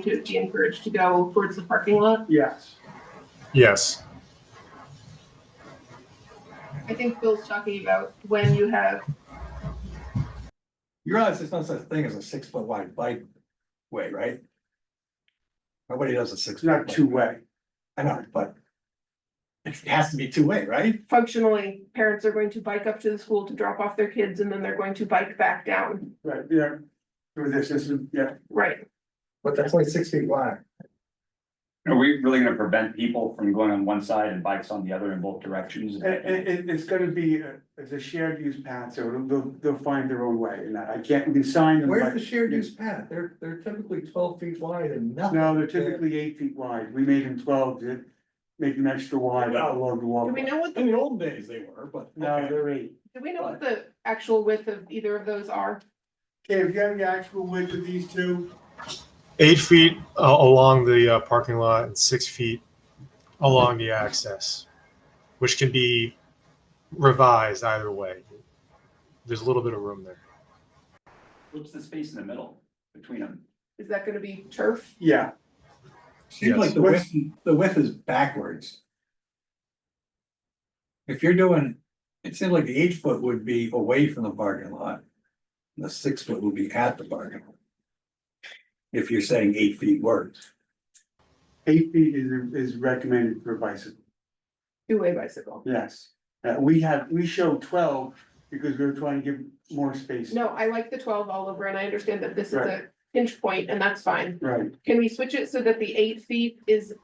to be encouraged to go towards the parking lot. Yes. Yes. I think Bill's talking about when you have, You realize there's no such thing as a 6-foot wide bike way, right? Nobody does a 6. It's not two-way. I know, but It has to be two-way, right? Functionally, parents are going to bike up to the school to drop off their kids and then they're going to bike back down. Right, yeah. Through this system, yeah. Right. But that's only 6 feet wide. Are we really gonna prevent people from going on one side and bikes on the other in both directions? It's gonna be, it's a shared use path, so they'll find their own way, and I can't, we can sign them. Where's but- the shared use path? They're typically 12 feet wide and nothing. No, they're typically 8 feet wide, we made them 12 to make them extra wide along the Do walkway. we know what In the, the old days they were, but. No, okay. they're 8. do we know what the actual width of either of those are? Okay, if you have the actual width of these two, 8 feet along the parking lot and 6 feet along the access, which can be revised either way. There's a little bit of room there. What's the space in the middle between them? Is that gonna be turf? yeah, Seems like the width is backwards. If you're doing, it seems like the 8 foot would be away from the parking lot. And the 6 foot would be at the parking lot. If you're saying 8 feet works. 8 feet is recommended for a bicycle, Two-way bicycle. yes. We show 12 because we were trying to give more space. No, I like the 12 all over and I understand that this is a Right. pinch point and that's fine. Right, Can we switch it so that the 8 feet is?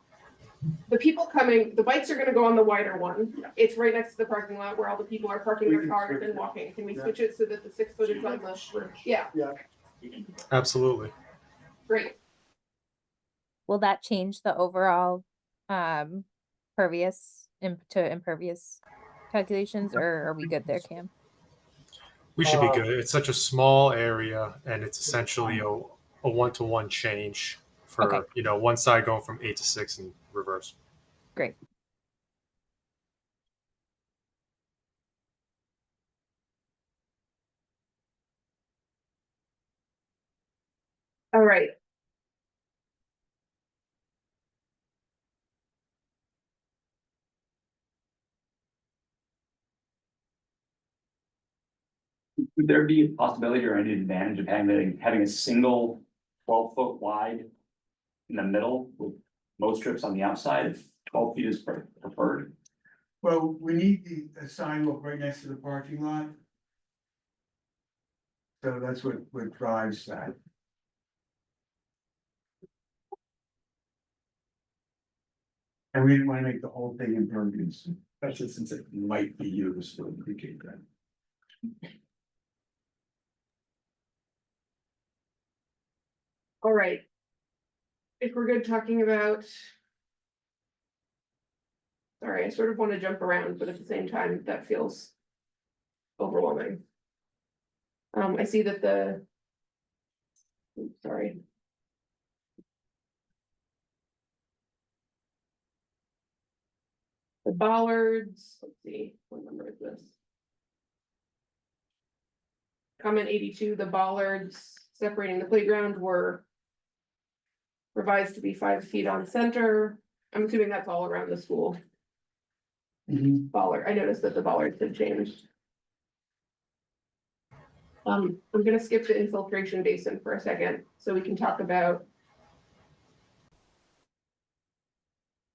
The people coming, the bikes are gonna go on the wider one. Yeah. It's right next to the parking lot where all the people are parking We their can cars switch and it. walking. Can we Yeah. switch it so that the 6 foot is on the, yeah, Absolutely. great. Will that change the overall pervious to impervious calculations, or are we good there, Cam? We should be good. It's such a small area and it's essentially a one-to-one change for, Okay. one side going from 8 to 6 and reverse. Great. All right, Would there be a possibility or any advantage of having a single 12 foot wide in the middle with most trips on the outside if 12 feet is preferred? well, we need a sidewalk right next to the parking lot. So that's what drives that. And we didn't wanna make the whole thing impervious. Especially since it might be used for the pre-K then. all right. If we're good talking about. Sorry, I sort of want to jump around, but at the same time, that feels overwhelming. I see that the. Oops, sorry. The bollards, let's see, what number is this? Comment 82, the bollards separating the playground were revised to be 5 feet on center. I'm assuming that's all around the school. Bollard, I noticed that the bollards had changed. I'm gonna skip the infiltration basin for a second, so we can talk about.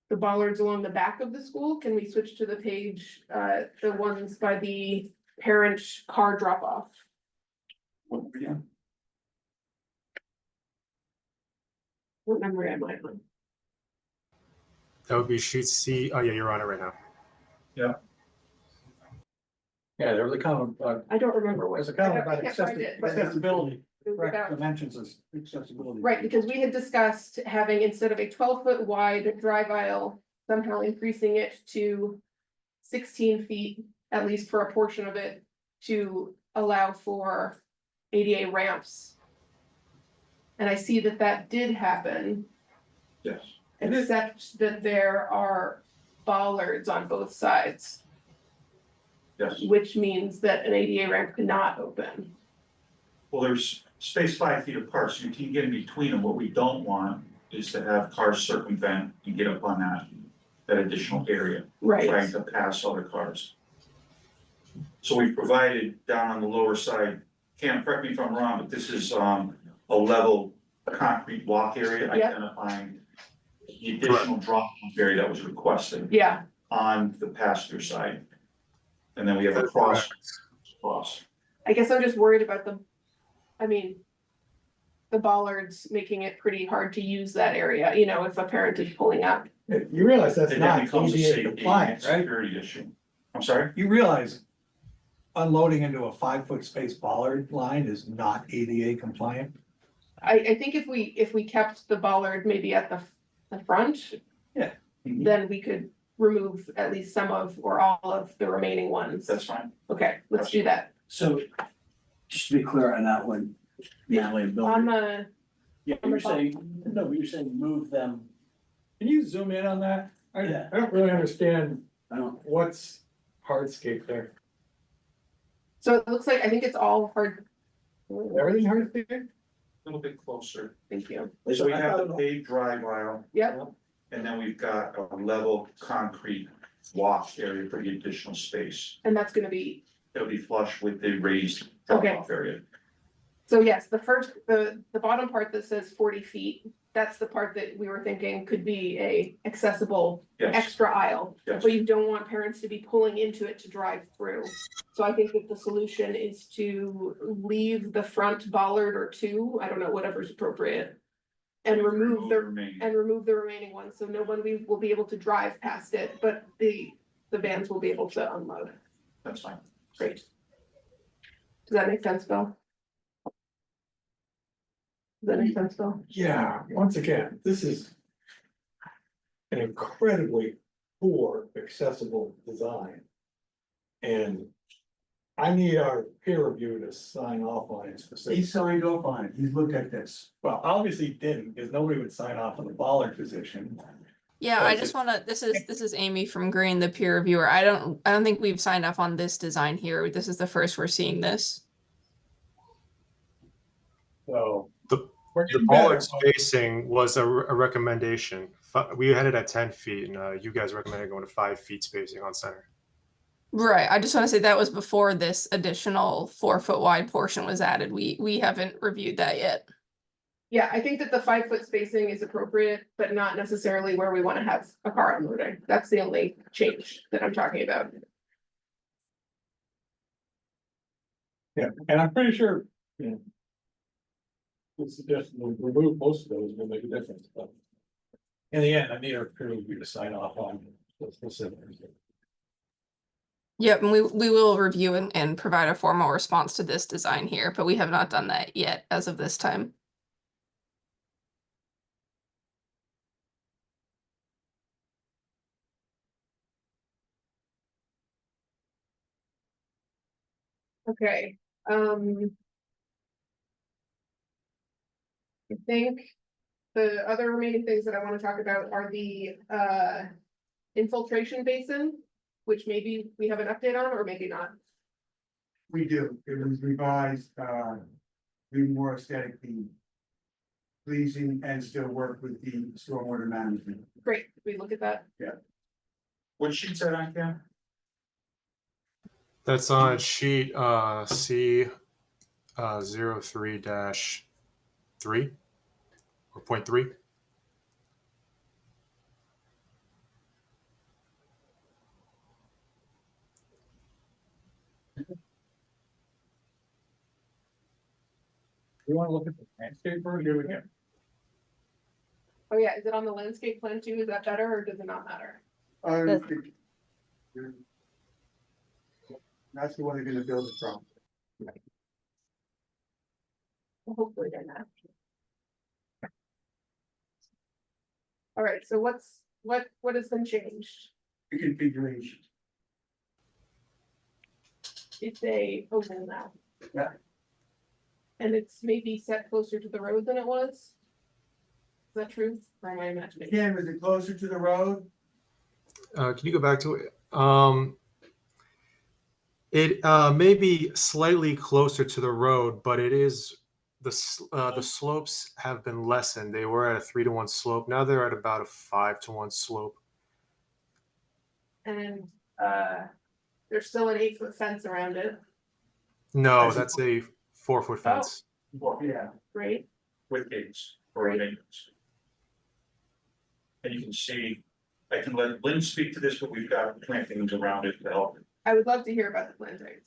The bollards along the back of the school. Can we switch to the page, the ones by the parent car drop off? Yeah. What number am I on? That would be sheet C. Oh yeah, you're on it right now. Yeah, there was a comment, I don't remember what. there's a comment I about can't find it, but accessibility, it was correct about- dimensions of accessibility. Right, because we had discussed having, instead of a 12 foot wide drive aisle, somehow increasing it to 16 feet, at least for a portion of it, to allow for ADA ramps. And I see that that did happen, Yes. except that there are bollards on both sides, Yes. which means that an ADA ramp cannot open. Well, there's space 5 feet apart, so you can get in between them. What we don't want is to have cars circumvent and get up on that additional area, trying Right, to pass other cars. So we provided down on the lower side, Cam, correct me if I'm wrong, but this is a level concrete walk area Yep. identifying the additional drop area that was requested. yeah, on the passenger side. And then we have a cross. I guess I'm just worried about the bollards making it pretty hard to use that area, you know, if a parent is pulling up. You realize that's And then not becomes a ADA safety compliant, right? security issue. I'm sorry? You realize unloading into a 5-foot space bollard line is not ADA compliant? I think if we kept the bollard maybe at the front, then we could remove at least some of or all of the remaining ones. That's fine. Okay, let's do that. So, just to be clear on that one, Natalie and Bill. On the, Yeah, you're saying, no, you're saying move them. Can you zoom in on that? Yeah. I don't really understand I don't, what's hardscape there. so it looks like, I think it's all hard. Everything hardscape? A little bit closer. Thank you. So we have the paved drive aisle, Yep, and then we've got a level concrete walk area for the additional space. and that's gonna be, It'll be flush with the raised Okay. drop-off area. so yes, the bottom part that says 40 feet, that's the part that we were thinking could be a accessible Yes, extra aisle. yes. But you don't want parents to be pulling into it to drive through. So I think that the solution is to leave the front bollard or two, I don't know, whatever's appropriate. And remove the remaining ones, so no one will be able to drive past it, but the vans will be able to unload. That's fine. Great. Does that make sense, Bill? Does that make sense, Bill? Yeah, once again, this is an incredibly poor accessible design. And I need our peer review to sign off on it He specifically. signed off on it, he's looked at this. Well, obviously he didn't, because nobody would sign off on the bollard position. Yeah, I just wanna, this is Amy from Green, the peer reviewer. I don't think we've signed off on this design here. This is the first we're seeing this. So. The- we're The getting better, bollard but- spacing was a recommendation. We had it at 10 feet and you guys recommended going to 5 feet spacing on center. Right, I just wanna say that was before this additional 4-foot wide portion was added. We haven't reviewed that yet. Yeah, I think that the 5-foot spacing is appropriate, but not necessarily where we wanna have a car unloading. That's the only change that I'm talking about. Yeah, and I'm pretty sure, you know. The suggestion to remove most of those will make a difference, but. In the end, I need our peer review to sign off on the specifics. Yep, and we will review and provide a formal response to this design here, but we have not done that yet as of this time. Okay, I think the other remaining things that I wanna talk about are the infiltration basin, which maybe we have an update on or maybe not. We do, it was revised, be more aesthetically pleasing and still work with the stormwater management. Great, we look at that. What sheet said on Cam? That's on sheet C 03-3 or 0.3. You wanna look at the landscape first? Here we go. Oh yeah, is it on the landscape plan too? Is that better or does it not matter? That's the one they're gonna build it from. Well, hopefully they're not. All right, so what has been changed? The configuration. It's a oval now. Yeah. And it's maybe set closer to the road than it was? Is that true? Or am I imagining? Cam, is it closer to the road? Can you go back to it? It may be slightly closer to the road, but it is the slopes have been lessened. They were at a 3-to-1 slope. Now they're at about a 5-to-1 slope. And there's still an 8-foot fence around it, No, that's a 4-foot fence. Yeah. right? With gates or Right. maintenance. And you can see I can let Lynn speak to this, but we've got plantings around it to help. I would love to hear about the plantings.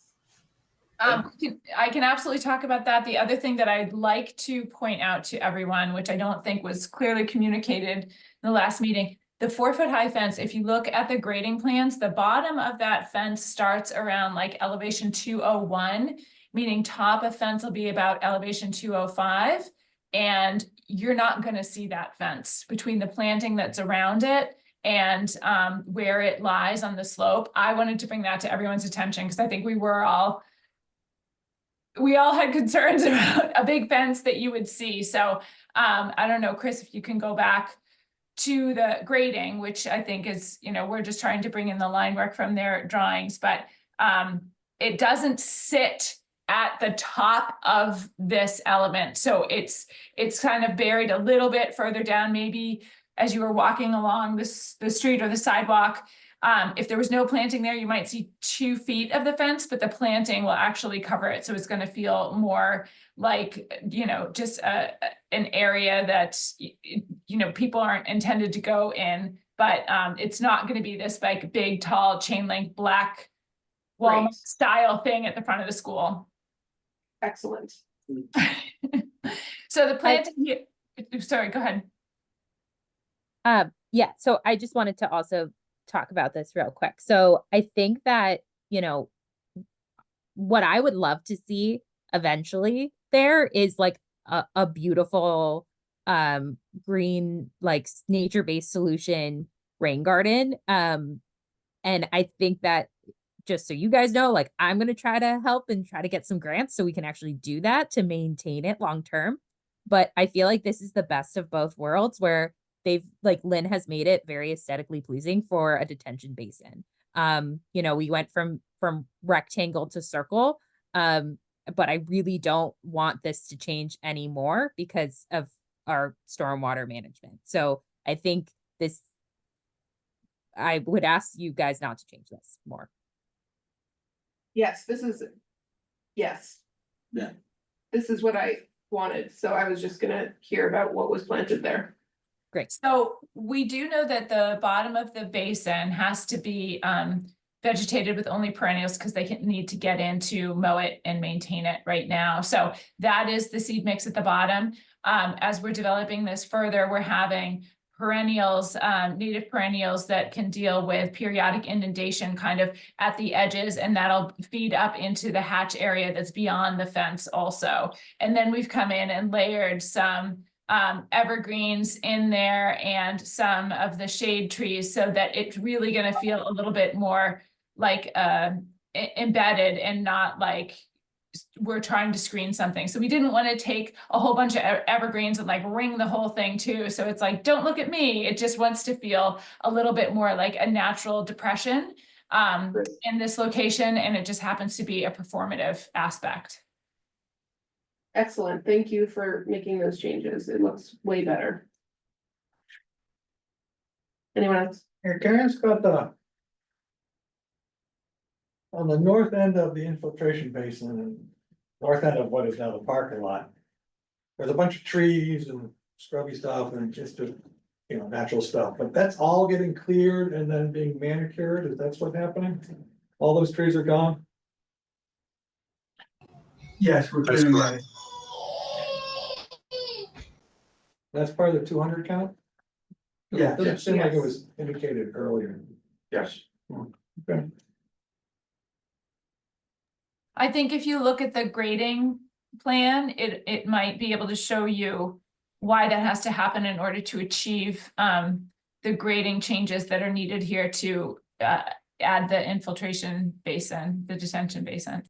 I can absolutely talk about that. The other thing that I'd like to point out to everyone, which I don't think was clearly communicated in the last meeting, the 4-foot high fence, if you look at the grading plans, the bottom of that fence starts around like elevation 201, meaning top of fence will be about elevation 205. And you're not gonna see that fence between the planting that's around it and where it lies on the slope. I wanted to bring that to everyone's attention because I think we all had concerns about a big fence that you would see. So I don't know, Chris, if you can go back to the grading, which I think is, we're just trying to bring in the line work from their drawings, but it doesn't sit at the top of this element. So it's kind of buried a little bit further down, maybe as you were walking along the street or the sidewalk. If there was no planting there, you might see 2 feet of the fence, but the planting will actually cover it. So it's going to feel more like, just an area that, people aren't intended to go in, but it's not going to be this like big, tall chain link black wall style thing at the front of the school. Excellent. So the planting, sorry, go ahead. Yeah, so I just wanted to also talk about this real quick. So I think that, what I would love to see eventually there is like a beautiful green, like nature-based solution rain garden. And I think that, just so you guys know, like I'm going to try to help and try to get some grants so we can actually do that to maintain it long term. But I feel like this is the best of both worlds, where like Lynn has made it very aesthetically pleasing for a detention basin. We went from rectangle to circle, but I really don't want this to change anymore because of our stormwater management. So I think I would ask you guys not to change this more. Yes. Yeah. This is what I wanted. So I was just gonna hear about what was planted there. Great. So we do know that the bottom of the basin has to be vegetated with only perennials because they need to get in to mow it and maintain it right now. So that is the seed mix at the bottom. As we're developing this further, we're having perennials, native perennials that can deal with periodic inundation kind of at the edges, and that'll feed up into the hatch area that's beyond the fence also. And then we've come in and layered some evergreens in there and some of the shade trees so that it's really going to feel a little bit more like embedded and not like we're trying to screen something. So we didn't want to take a whole bunch of evergreens and like ring the whole thing too. So it's like, don't look at me. It just wants to feel a little bit more like a natural depression in this location. And it just happens to be a performative aspect. Excellent. Thank you for making those changes. It looks way better. Anyone else? Can I ask about on the north end of the infiltration basin and north end of what is now the parking lot? There's a bunch of trees and scrubby stuff and just natural stuff, but that's all getting cleared and then being manicured. Is that what's happening? All those trees are gone? Yes, we're clearing that. That's part of the 200 count? Yeah. It doesn't seem like it was indicated earlier. Yes. Okay. I think if you look at the grading plan, it might be able to show you why that has to happen in order to achieve the grading changes that are needed here to add the infiltration basin, the detention basin.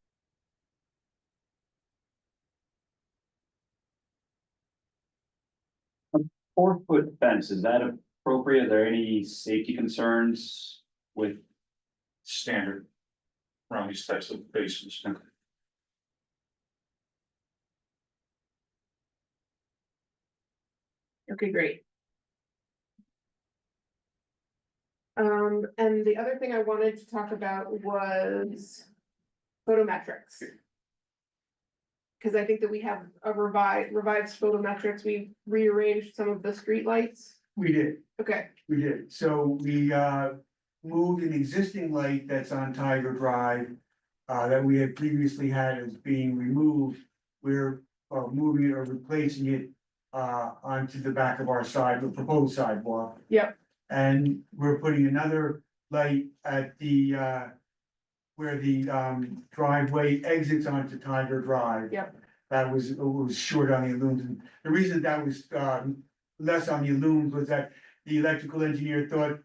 A 4-foot fence, is that appropriate? Are there any safety concerns with? Standard around these types of basins. Okay, great. And the other thing I wanted to talk about was photometrics. Because I think that we have a revised photometrics. We've rearranged some of the streetlights We did. Okay, We did, so we moved an existing light that's on Tiger Drive. That we had previously had as being removed. We're moving it or replacing it onto the back of our side, the proposed sidewalk. yep, And we're putting another light at the where the driveway exits onto Tiger Drive. yep, That was, it was short on the illums. And the reason that was less on the illums was that the electrical engineer thought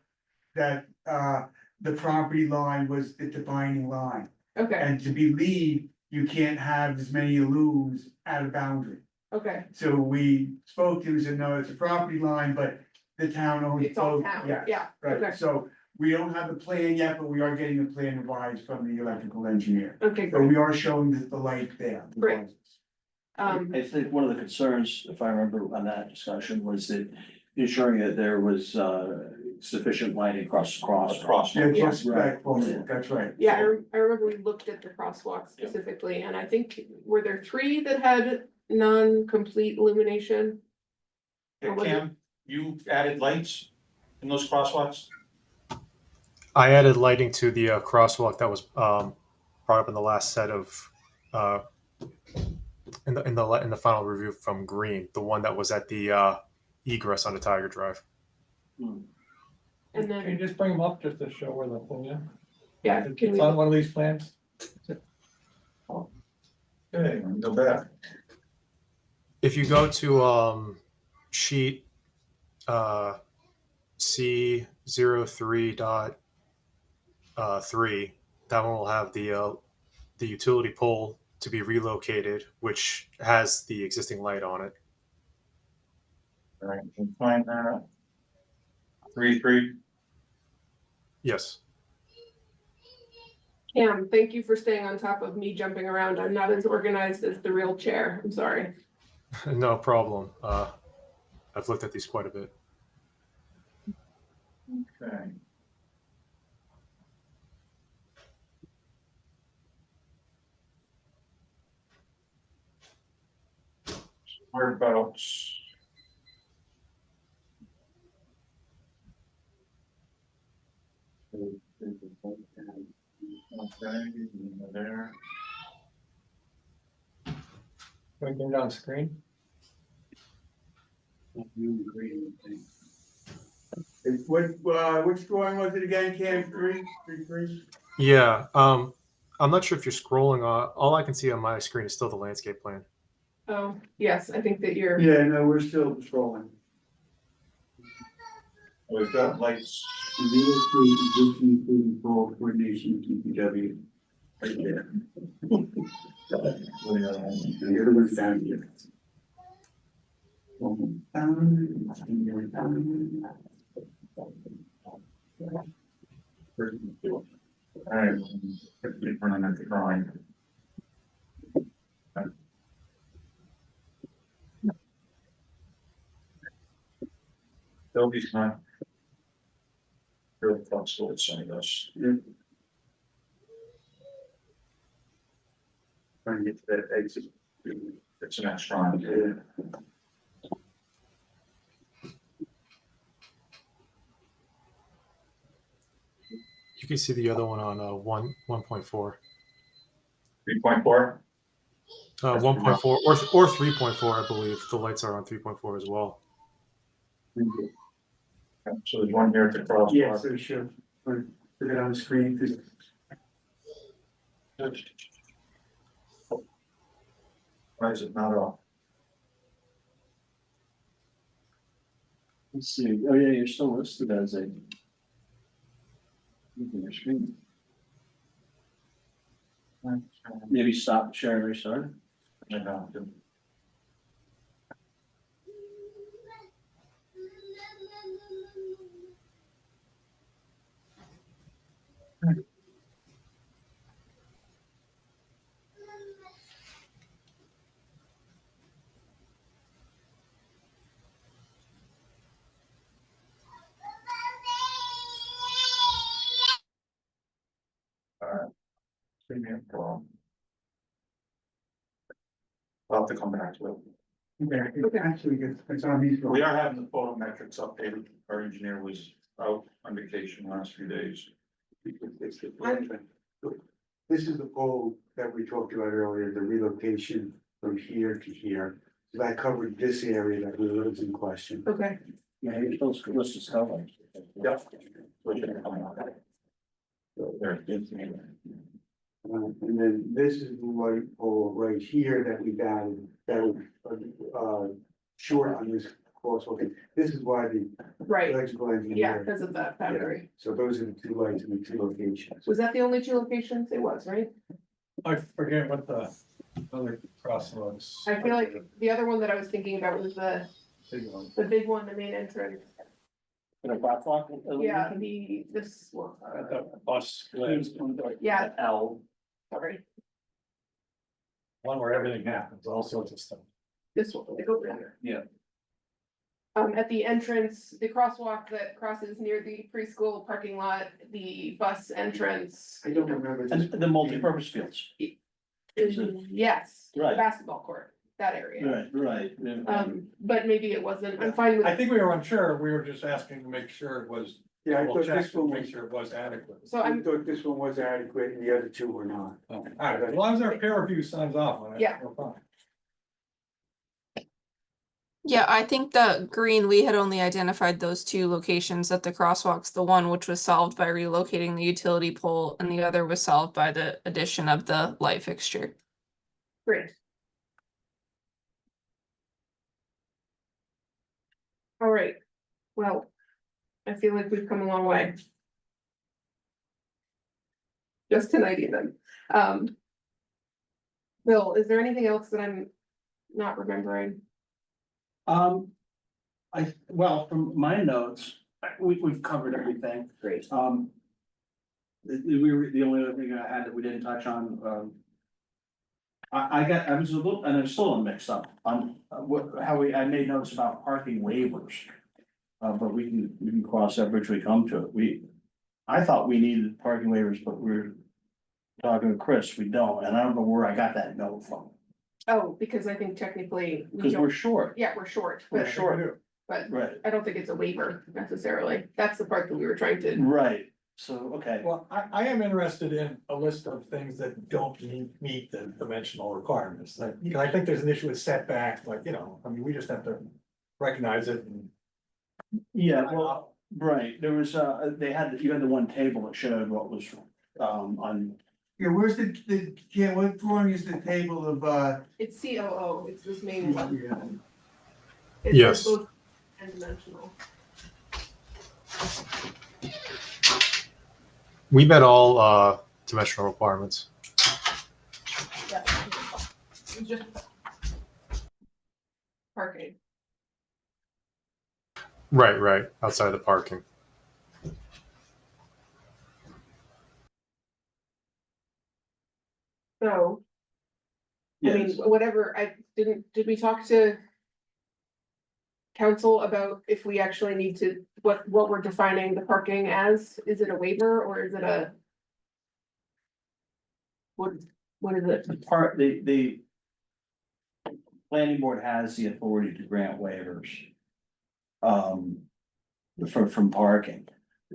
that the property line was the defining line. okay, And to believe you can't have as many illums at a boundary. okay. So we spoke to him, said, no, it's a property line, but the town owns It's all both. town, Yeah, yeah, okay. right, so we don't have the plan yet, but we are getting the plan revised from the electrical engineer. Okay, So great. we are showing the light there. Great. I think one of the concerns, if I remember on that discussion, was that ensuring that there was sufficient lighting across. Yeah, Yeah. that's right. Yeah, I remember we looked at the crosswalk specifically, and I think, were there 3 that had non-complete illumination? Or was it- Cam, you added lights in those crosswalks? I added lighting to the crosswalk that was brought up in the last set of in the final review from Green, the one that was at the egress on the Tiger Drive. And Can then, you just bring them up just to show where the thing is? yeah, can It's we, on one of these plans? Okay, go back. If you go to sheet C03.3, that one will have the utility pole to be relocated, which has the existing light on it. All right, can you find that? 3. Yes. Cam, thank you for staying on top of me jumping around. I'm not as organized as the real chair. I'm sorry. No problem. I've looked at these quite a bit. Okay. Whereabouts? Okay, there. Anything on screen? Which drawing was it again, Cam? 3? Yeah. I'm not sure if you're scrolling. All I can see on my screen is still the landscape plan. Oh, yes, I think that you're, Yeah, no, we're still scrolling. We've got lights. Including full coordination DPW. Right there. And the other one's down here. All right, quickly running at the drawing. They'll be fine. Real flexible with some of this. Trying to get to that exit. It's an extra on it. You can see the other one on 1.4. 3.4. 1.4 or 3.4, I believe. The lights are on 3.4 as well. So there's one here at the crosswalk. Yeah, so sure. Put it on the screen. Why is it not off? Let's see. Oh, yeah, you're still listed as a. Your screen. Maybe stop sharing, restart. Premium problem. I'll have to come back to it. Okay, actually, it's on these. We are having the photometrics updated. Our engineer was out on vacation last few days. This is the pole that we talked about earlier, the relocation from here to here. So that covered this area that was in question. Okay, Yeah, you're supposed to, let's just cover. Yep. And then this is the white pole right here that we got, that was, short on this crosswalk. This is why the right, electrical yeah, engineer. because of that boundary. So those are the two lights in the two locations. Was that the only 2 locations? It was, right? I forget what the other crossroads. I feel like the other one that I was thinking about was the big one, the main entrance. Yeah, this one. The bus. lanes. Yeah. L, Sorry, one where everything happens, all sorts of stuff. this one, like over there. Yeah. At the entrance, the crosswalk that crosses near the preschool parking lot, the bus entrance. I don't remember. And the multipurpose fields. Yes, the Right. basketball court, that area. Right. But maybe it wasn't, I'm fine with. I think we were unsure, we were just asking to make sure it was. Yeah, I double thought check this to one Make was, sure it was adequate. So I I'm, thought this one was adequate and the other two were not. All right, as long as our peer review signs off on it. Yeah. We're fine. Yeah, I think the green, we had only identified those 2 locations at the crosswalks, the one which was solved by relocating the utility pole and the other was solved by the addition of the light fixture. great. All right, well, I feel like we've come a long way. Just tonight even. Bill, is there anything else that I'm not remembering? Well, from my notes, we've covered everything. Great. The only other thing I had that we didn't touch on, I was a little, and I'm still mixed up on I made notes about parking waivers. But we can cross that bridge when we come to it. I thought we needed parking waivers, but we're talking to Chris, we don't, and I don't know where I got that note from, Oh, because I think technically. we because don't- we're short. Yeah, we're short, We're but, short, but right, I don't think it's a waiver necessarily. That's the part that we were trying to. right, so, okay. Well, I am interested in a list of things that don't meet the dimensional requirements, like, I think there's an issue with setback, like, I mean, we just have to recognize it and. Yeah, well, right, there was, you had the one table that showed what was, on, Yeah, where's what drawing is the table of, It's COO, it's this main one. yeah. It says Yes. both and dimensional. We met all dimensional requirements. Yeah. It's just. Parking. Right, outside the parking. So. I mean, yes, whatever, did we talk to? Council about if we actually need to, what we're defining the parking as, is it a waiver or is it a? What is it? the planning board has the authority to grant waivers. From parking,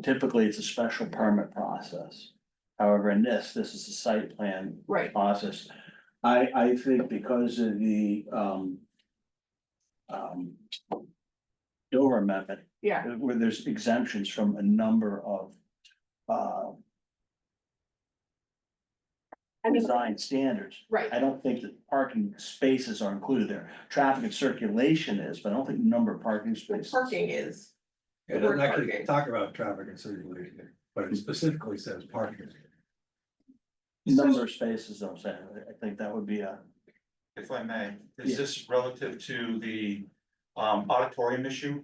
typically it's a special permit process. However, in this is a site plan Right, process. I think because of the, Dover amendment, yeah, where there's exemptions from a number of, I mean, design standards. right, I don't think that parking spaces are included there. Traffic and circulation is, but I don't think number of parking the spaces. parking is, It The word doesn't actually parking. talk about traffic and circulation, but it specifically says parking. Number of spaces, I'm saying, I think that would be a, If I may, Yeah. is this relative to the auditorium issue?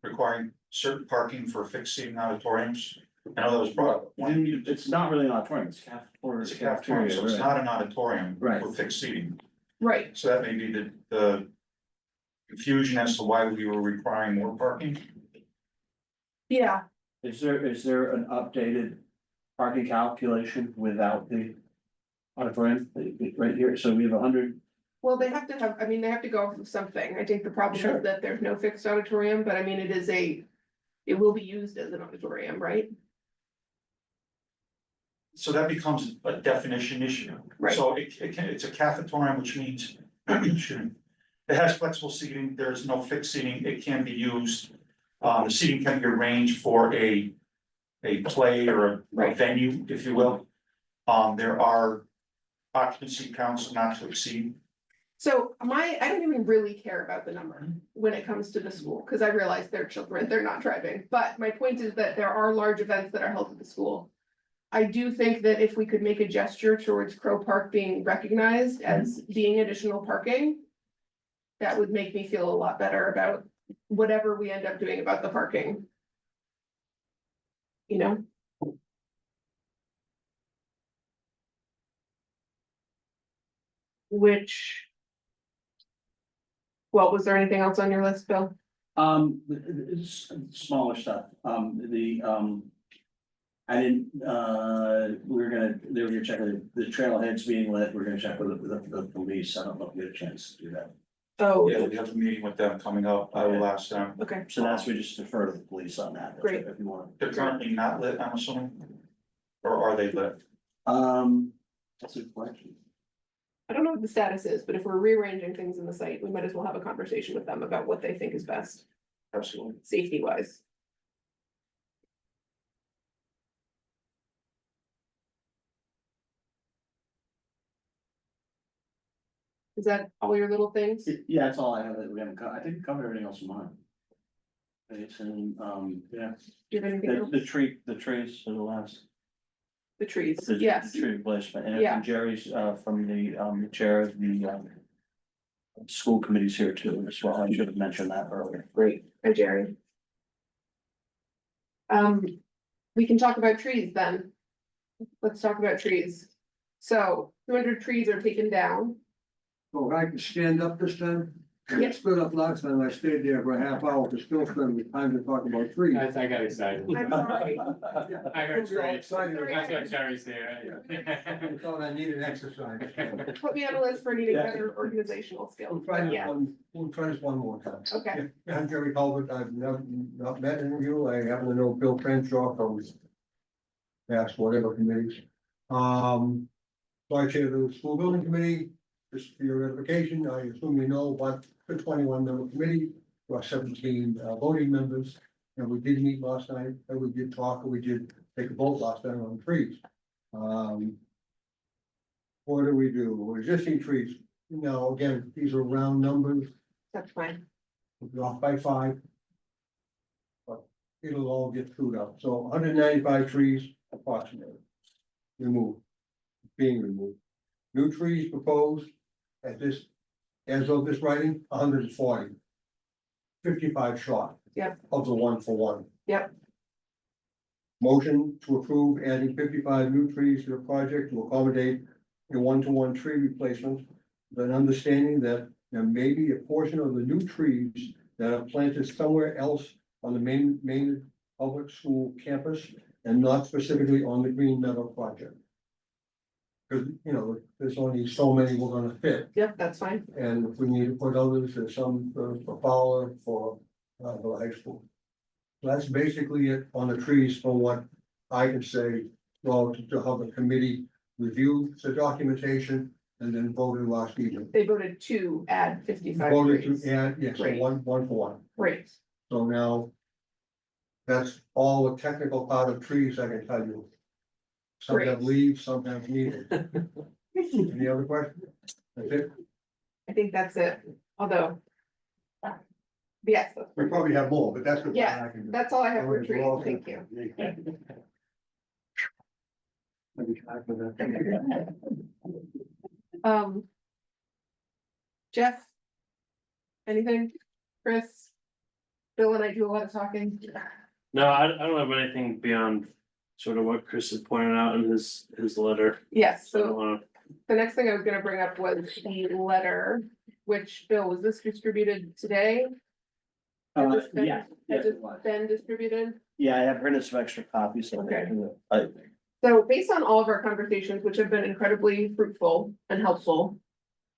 Requiring certain parking for fixed seating auditoriums? I know that was brought up. it's not really an auditorium, it's cafeteria. It's a cafeteria, so it's right. not an auditorium Right. for fixed seating. right, So that may be the confusion as to why we were requiring more parking. yeah, Is there an updated parking calculation without the auditorium, right here, so we have 100 Well, they have to have, I mean, they have to go off of something. I think the problem Sure. is that there's no fixed auditorium, but I mean, it will be used as an auditorium, right? So that becomes a definition issue. Right. So it's a cafetorium, which means, excuse me, it has flexible seating, there's no fixed seating, it can be used. The seating can be arranged for a play or a Right. venue, if you will. There are occupancy counts not to exceed. So I don't even really care about the number when it comes to the school, because I realize they're children, they're not driving. But my point is that there are large events that are held at the school. I do think that if we could make a gesture towards Crow Park being recognized as being additional parking, that would make me feel a lot better about whatever we end up doing about the parking. You know? Well, was there anything else on your list, Bill? It's smaller stuff, I didn't, they were gonna check with the trailheads being lit, we're gonna check with the police, I don't know if we had a chance to do that. Oh, Yeah, we have a meeting with them coming up, I will ask them. okay, So that's, we just defer to the police on that. Great. If you want. They're currently not lit, I'm assuming? Or are they lit? That's a good question. I don't know what the status is, but if we're rearranging things in the site, we might as well have a conversation with them about what they think is best, Absolutely. safety wise. Is that all your little things? Yeah, that's all I have, we haven't, I think we covered everything else in mine. It's yeah, Do you have anything else? the trees are the last. The trees, The yes, tree replacement, and Yeah. Jerry's, from the chair of the, school committee's here too, as well, I should have mentioned that earlier. great, hi Jerry. We can talk about trees then. Let's talk about trees. So 200 trees are taken down. So if I can stand up this time, I Yep. stood up last time, I stayed there for a half hour, to still spend the time to talk about trees. I got excited. I'm sorry. I heard Excited. Sorry. That's what Jerry's there. I thought I needed exercise. Put me on a list for needing Yeah. better organizational skills, We'll try this yeah, one, we'll try this one more time. okay, I'm Jerry Colbert, I've never, not met any of you, I happen to know Bill Crenshaw from past whatever committees. So I chair the school building committee, just for your edification, I assume you know, but the 21-member committee, there are 17 voting members. And we did meet last night, and we did talk, and we did take a vote last night on trees. What do we do? Existing trees, now, again, these are round numbers, that's fine. we're off by 5. But it'll all get screwed up, so 195 trees approximately. Removed, being removed. New trees proposed at this, as of this writing, 140. 55 short. Yep. Of the 1-for-1. Yep. Motion to approve adding 55 new trees to the project to accommodate a 1-to-1 tree replacement. But understanding that there may be a portion of the new trees that are planted somewhere else on the main public school campus and not specifically on the Green Meadow project. Because, you know, there's only so many we're gonna fit, Yep, that's fine. and if we need to put others, there's some for Fowler, for the high school. So that's basically it on the trees from what I can say, well, to how the committee reviewed the documentation and then voted last evening. They voted to add 55 Voted trees. to add, yes, so Great. one for one. Great, So now. That's all the technical part of trees I can tell you. Some have Great. leaves, some have needles. Any other questions? That's it? I think that's it, although. Yes, We probably have more, but that's what Yeah, I can do. that's all I have for Okay, trees, well, thank you. Maybe I can, Jeff? Anything? Chris? Bill and I do a lot of talking. No, I don't have anything beyond sort of what Chris is pointing out in his letter. Yes, So I don't so wanna, the next thing I was gonna bring up was the letter, which, Bill, was this distributed today? Has this been- Yeah, Has yes, this it was. been distributed? Yeah, I have printed some extra copies. So Okay. I, So based on all of our conversations, which have been incredibly fruitful and helpful.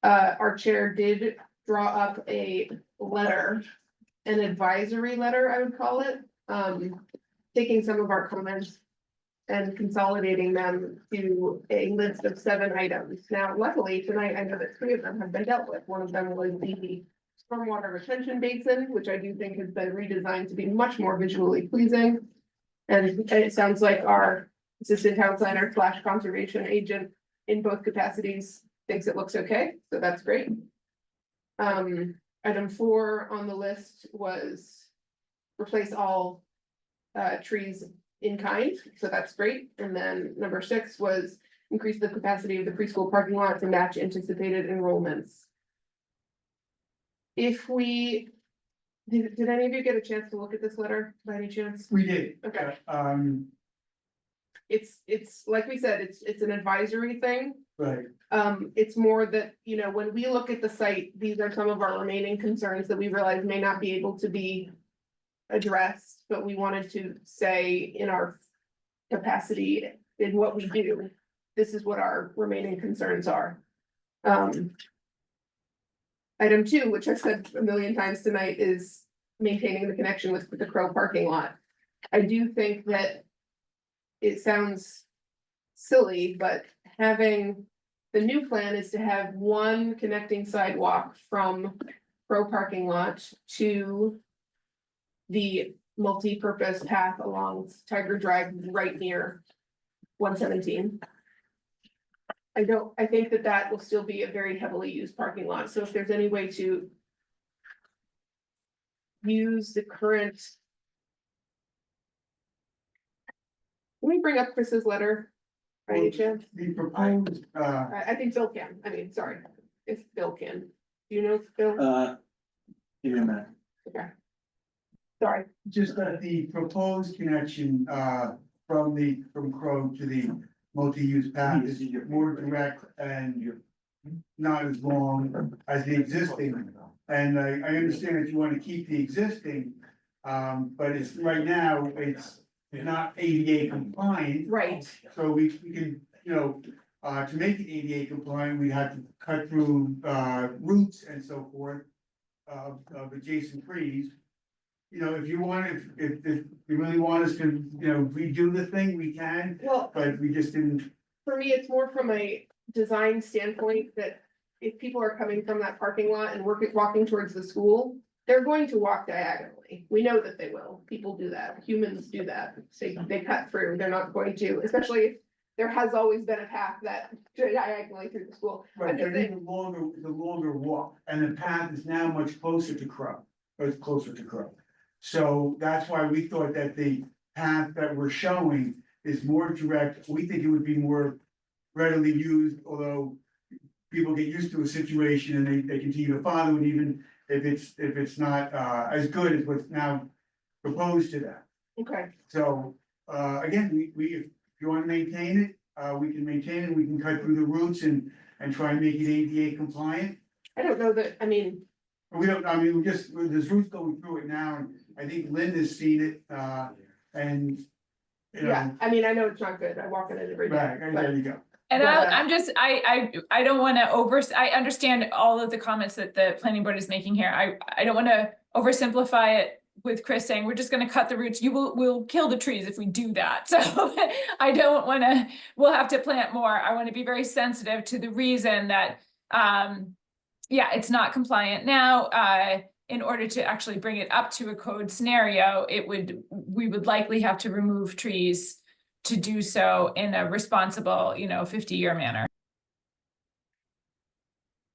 Our chair did draw up a letter, an advisory letter, I would call it, taking some of our comments and consolidating them to a list of 7 items. Now, luckily, tonight, I know that 3 of them have been dealt with. One of them was the stormwater retention basin, which I do think has been redesigned to be much more visually pleasing. And it sounds like our assistant town planner / conservation agent in both capacities thinks it looks okay, so that's great. Item 4 on the list was replace all trees in kind, so that's great. And then number 6 was increase the capacity of the preschool parking lot to match anticipated enrollments. If we, did any of you get a chance to look at this letter by any chance? We did. Okay. It's like we said, it's an advisory thing. Right. It's more that, you know, when we look at the site, these are some of our remaining concerns that we realize may not be able to be addressed, but we wanted to say in our capacity, in what we do, this is what our remaining concerns are. Item 2, which I've said a million times tonight, is maintaining the connection with the Crow parking lot. I do think that it sounds silly, but having, the new plan is to have one connecting sidewalk from Crow parking lot to the multi-purpose path along Tiger Drive right near 117. I think that will still be a very heavily used parking lot, so if there's any way to use the current. Let me bring up Chris's letter, by any chance? The proposed, I think Bill can, sorry, if Bill can, do you know, Bill? Give me a minute. Okay. Sorry. just that the proposed connection, from Crow to the multi-use path is more direct and not as long as the existing. And I understand that you want to keep the existing, but it's, right now, it's not ADA compliant. Right. So we can, to make it ADA compliant, we have to cut through, roots and so forth of adjacent trees. If you want, if you really want us to, redo the thing, we can, Well, but we just didn't. for me, it's more from a design standpoint that if people are coming from that parking lot and walking towards the school, they're going to walk diagonally. We know that they will. People do that. Humans do that. They cut through. They're not going to, especially if there has always been a path that diagonally through the school. Right, but it's a longer walk, and the path is now much closer to Crow, or it's closer to Crow. So that's why we thought that the path that we're showing is more direct. We think it would be more readily used, although people get used to a situation and they continue to follow it, even if it's not as good as what's now proposed to them. Okay. So, again, if you want to maintain it, we can maintain it, we can cut through the roots and try and make it ADA compliant. I don't know that, We don't, there's roots going through it now, and I think Linda's seen it, and. yeah, I know it's not good. I walk in it every day. Right, but- there you go. And But, I'm just, I don't wanna I understand all of the comments that the planning board is making here. I don't wanna oversimplify it with Chris saying, we're just gonna cut the roots. We'll kill the trees if we do that. So I don't wanna, we'll have to plant more. I wanna be very sensitive to the reason that, yeah, it's not compliant now. In order to actually bring it up to a code scenario, we would likely have to remove trees to do so in a responsible, 50-year manner.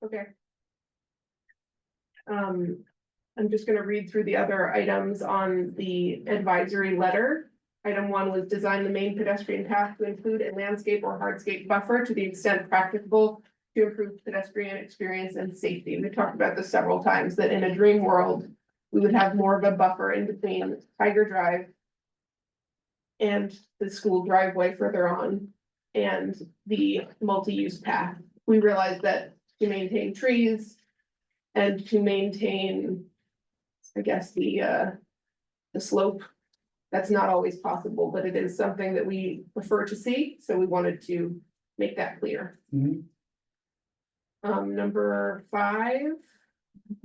Okay. I'm just gonna read through the other items on the advisory letter. Item 1 was design the main pedestrian path to include a landscape or hardscape buffer to the extent practicable to improve pedestrian experience and safety. We've talked about this several times, that in a dream world, we would have more of a buffer in between Tiger Drive and the school driveway further on, and the multi-use path. We realize that to maintain trees and to maintain, I guess, the slope, that's not always possible, but it is something that we prefer to see, so we wanted to make that clear. Mhm. Number 5,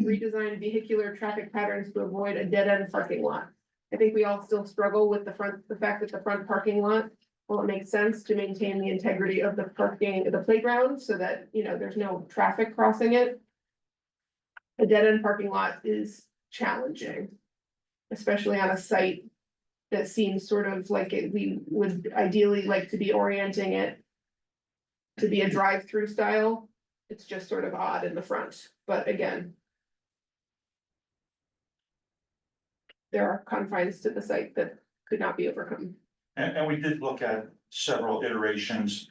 redesign vehicular traffic patterns to avoid a dead-end parking lot. I think we all still struggle with the fact that the front parking lot, well, it makes sense to maintain the integrity of the playground so that, you know, there's no traffic crossing it. A dead-end parking lot is challenging, especially on a site that seems sort of like we would ideally like to be orienting it to be a drive-through style. It's just sort of odd in the front, but again, there are confines to the site that could not be overcome. And we did look at several iterations.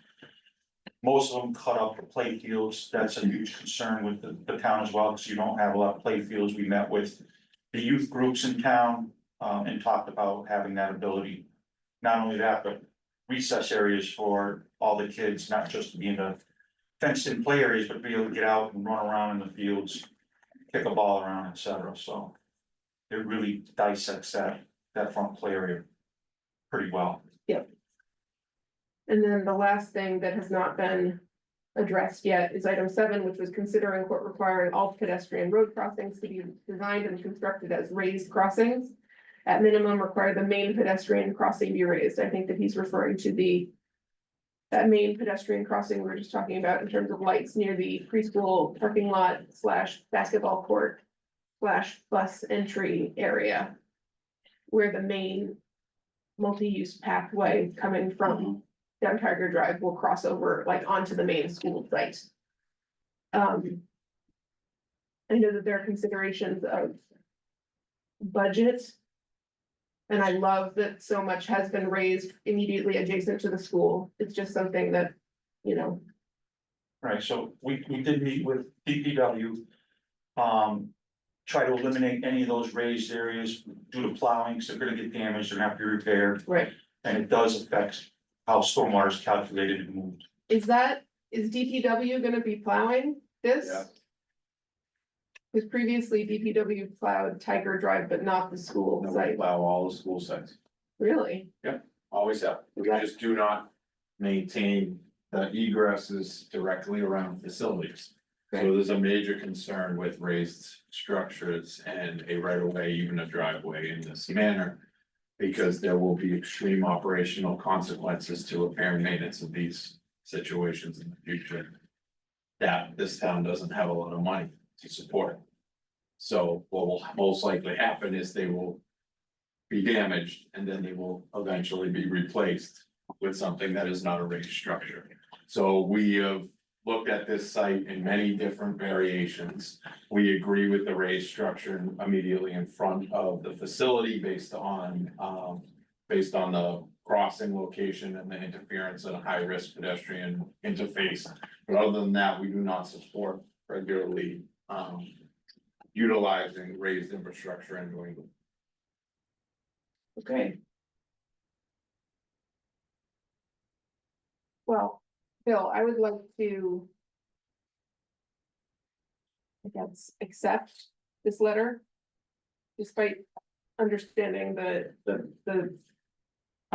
Most of them cut up the play fields. That's a huge concern with the town as well, because you don't have a lot of play fields. We met with the youth groups in town, and talked about having that ability. Not only that, but recess areas for all the kids, not just to be in the fenced in play areas, but be able to get out and run around in the fields, kick a ball around, etc. So it really dissects that front play area pretty well. Yep. And then the last thing that has not been addressed yet is item 7, which was considering court requiring all pedestrian road crossings to be designed and constructed as raised crossings. At minimum, require the main pedestrian crossing be raised. I think that he's referring to that main pedestrian crossing we were just talking about in terms of lights near the preschool parking lot / basketball court / bus entry area. Where the main multi-use pathway coming from down Tiger Drive will cross over like onto the main school site. I know that there are considerations of budget. And I love that so much has been raised immediately adjacent to the school. It's just something that, you know. Right, so we did meet with DPW. Try to eliminate any of those raised areas due to plowing, because they're gonna get damaged and have to be repaired. Right. And it does affect how stormwater is calculated and moved. Is DPW gonna be plowing this? Yeah. Because previously DPW plowed Tiger Drive, but not the school No, we site. plow all the school sites, Really? always have, we Okay. just do not maintain the egresses directly around facilities. So Okay. there's a major concern with raised structures and a right of way, even a driveway in this manner. Because there will be extreme operational consequences to repair and maintenance of these situations in the future. That this town doesn't have a lot of money to support. So what will most likely happen is they will be damaged and then they will eventually be replaced with something that is not a raised structure. So we have looked at this site in many different variations. We agree with the raised structure immediately in front of the facility based on the crossing location and the interference and a high-risk pedestrian interface. But other than that, we do not support regularly utilizing raised infrastructure in New England. Okay. Well, Bill, I would like to. I guess, accept this letter. Despite understanding the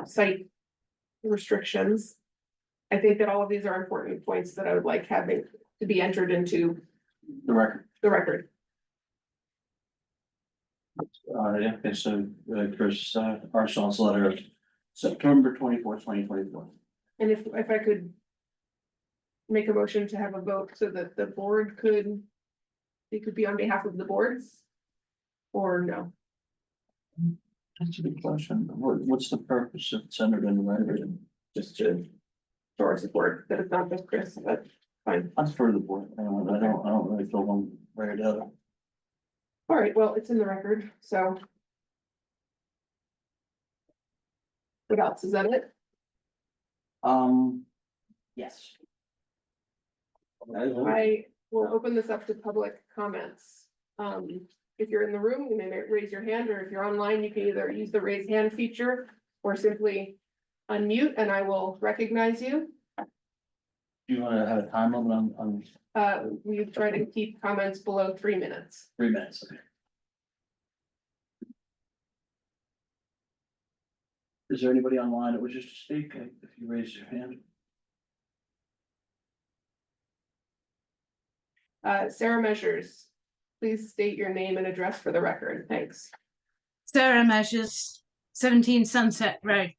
site restrictions. I think that all of these are important points that I would like having to be entered into The record. the record. Yeah, okay, so Chris, Arsenal's letter of September 24th, 2024. And if I could. Make a motion to have a vote so that the board could. It could be on behalf of the boards. Or no, That's a good question. What's the purpose of centered in the record? just to. Show our support, that it's not just Chris, but fine. That's for the board. I don't really feel one way or the other. All right, well, it's in the record, so. What else? Is that it? Yes. I will open this up to public comments. If you're in the room, you may raise your hand, or if you're online, you can either use the raise hand feature or simply unmute and I will recognize you. Do you want to have a time limit on We try to keep comments below 3 minutes. 3 minutes? Okay. Is there anybody online that wishes to speak? If you raise your hand. Sarah Measures, please state your name and address for the record. Thanks. Sarah Measures, 17 Sunset Road.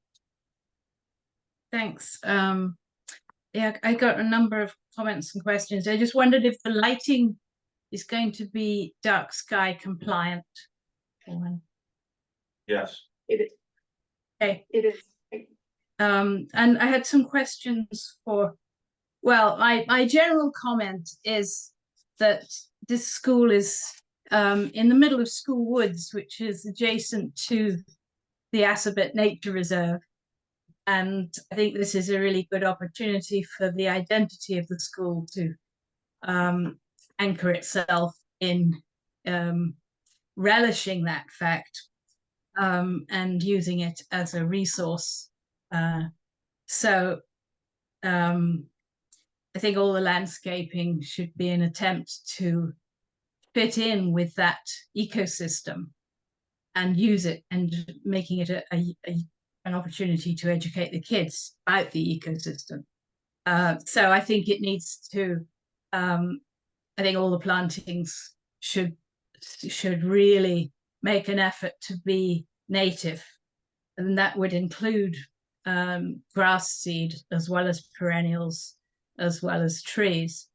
Thanks. Yeah, I got a number of comments and questions. I just wondered if the lighting is going to be dark sky compliant. Yes. It is. Okay. It is. And I had some questions for, well, my general comment is that this school is in the middle of School Woods, which is adjacent to the Assabet Nature Reserve. And I think this is a really good opportunity for the identity of the school to anchor itself in relishing that fact and using it as a resource. So I think all the landscaping should be an attempt to fit in with that ecosystem and use it and making it an opportunity to educate the kids about the ecosystem. So I think it needs to, I think all the plantings should really make an effort to be native. And that would include grass seed as well as perennials, as well as trees.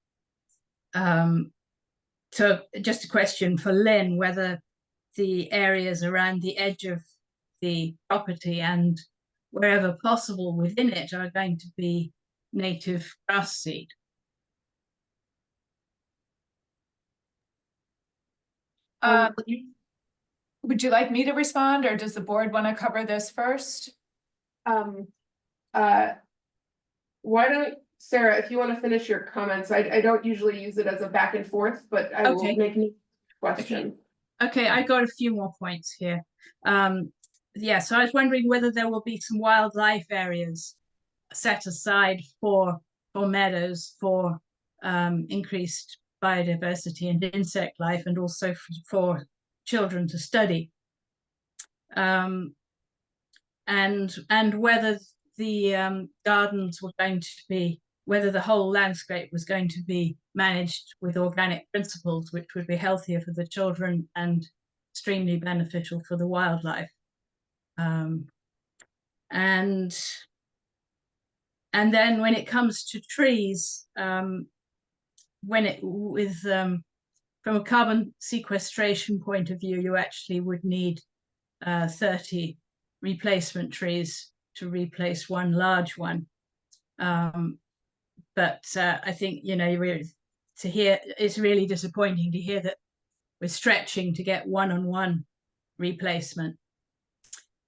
So just a question for Lynn, whether the areas around the edge of the property and wherever possible within it are going to be native grass seed. Would you like me to respond, or does the board want to cover this first? Why don't, Sarah, if you want to finish your comments, I don't usually use it as a back and forth, but I will make a question. Okay, I got a few more points here. Yeah, so I was wondering whether there will be some wildlife areas set aside for meadows, for increased biodiversity and insect life, and also for children to study. And whether the gardens were going to be, whether the whole landscape was going to be managed with organic principles, which would be healthier for the children and extremely beneficial for the wildlife. And then when it comes to trees, when it from a carbon sequestration point of view, you actually would need 30 replacement trees to replace one large one. But I think, you know, to hear, it's really disappointing to hear that we're stretching to get one-on-one replacement.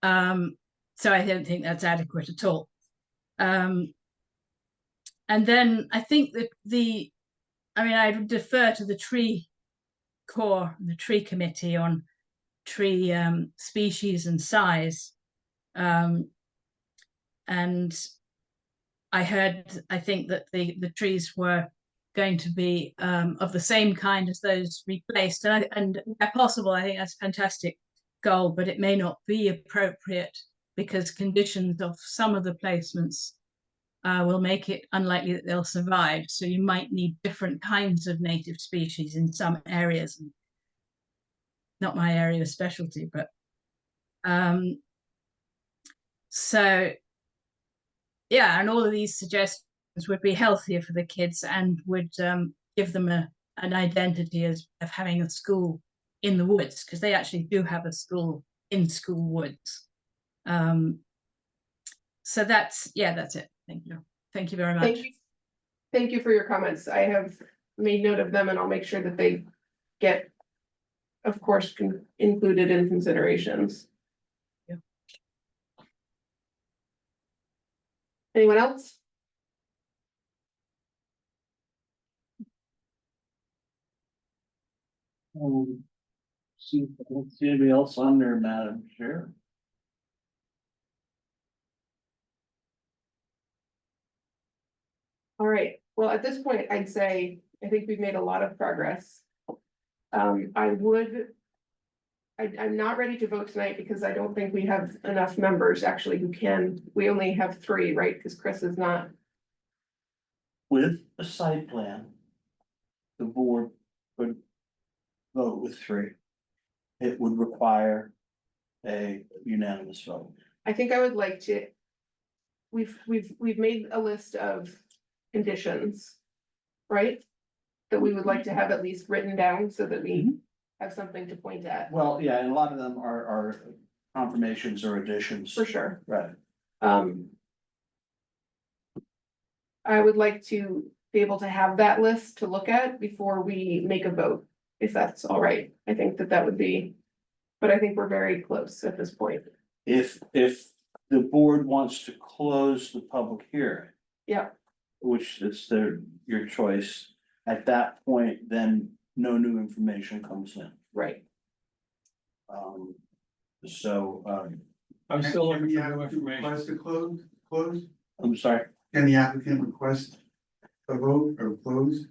So I don't think that's adequate at all. And then I think that I would defer to the tree core, the tree committee on tree species and size. And I think that the trees were going to be of the same kind as those replaced. And where possible, I think that's a fantastic goal, but it may not be appropriate because conditions of some of the placements will make it unlikely that they'll survive. So you might need different kinds of native species in some areas. Not my area of specialty, but so yeah, and all of these suggestions would be healthier for the kids and would give them an identity of having a school in the woods, because they actually do have a school in School Woods. So that's it. Thank you. Thank you very much. Thank you for your comments. I have made note of them, and I'll make sure that they get, of course, included in considerations. Yeah. Anyone else? See if I don't see anybody else on there, Madam Chair. All right, well, at this point, I'd say, I think we've made a lot of progress. I'm not ready to vote tonight because I don't think we have enough members actually who can, we only have 3, right? Because Chris is not. With a site plan, the board could vote with three. It would require a unanimous vote. I think I would like to. We've made a list of conditions. Right? That we would like to have at least written down so that we have something to point at, Well, yeah, and a lot of them are confirmations or additions. for sure. Right. I would like to be able to have that list to look at before we make a vote, if that's all right. I think that would be, but I think we're very close at this point. If the board wants to close the public hearing, Yeah, which is your choice, at that point, then no new information comes in. right. So, I'm still Can looking the for new applicant information. request to close? I'm sorry, Can the applicant request a vote or close?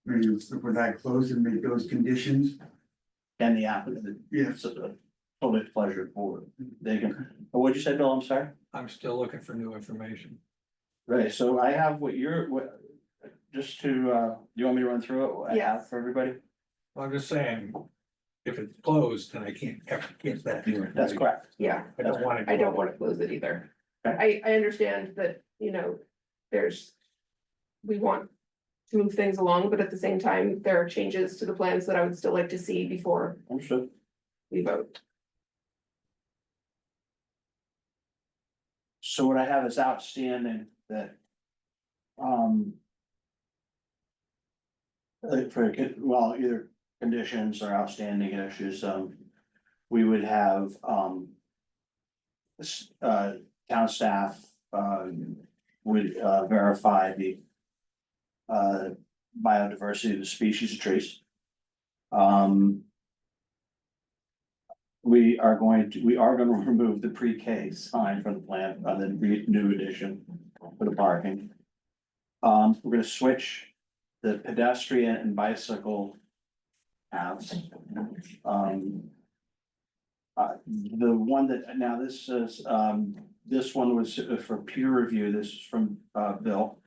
Maybe for that close and make those conditions? and the applicant, Yes. it's a totally pleasure board, they can, what'd you say, Bill, I'm sorry? I'm still looking for new information. Right, so I have just to, you want me to run through it, what I have for everybody? I'm just saying, if it's closed, then I can't get that. new That's information. correct. Yeah, I don't want it. I don't want to close it either. I understand that, we want to move things along, but at the same time, there are changes to the plans that I would still like to see before Understood. we vote. So what I have is outstanding that. Either conditions or outstanding issues, we would have, town staff, would, verify the. Biodiversity of the species of trees. We are gonna remove the pre-K sign from the plan, the new addition for the parking. We're gonna switch the pedestrian and bicycle paths. The one that, now this is, this one was for peer review, this is from, Bill.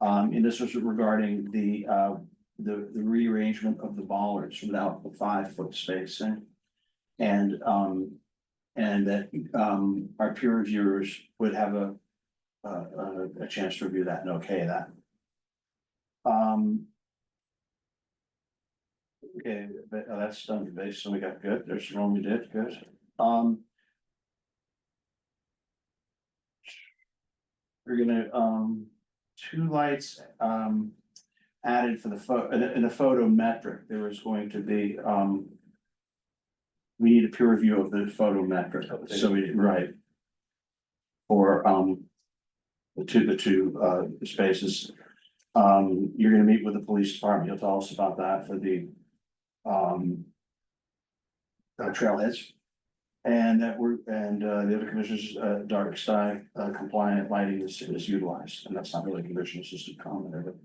And this was regarding the rearrangement of the bollards without the 5-foot spacing. And that, our peer reviewers would have a chance to review that and okay that. Okay, but that's done based, so we got good, there's the one we did, good. We're gonna, 2 lights, added for the in the photometric, there was going to be, we need a peer review of the photometric, so we, right. For, the two spaces. You're gonna meet with the police department, you'll tell us about that for the, trailheads. And that the other commissioners, dark sky, compliant lighting is utilized, and that's not really a condition, it's just a comment of it.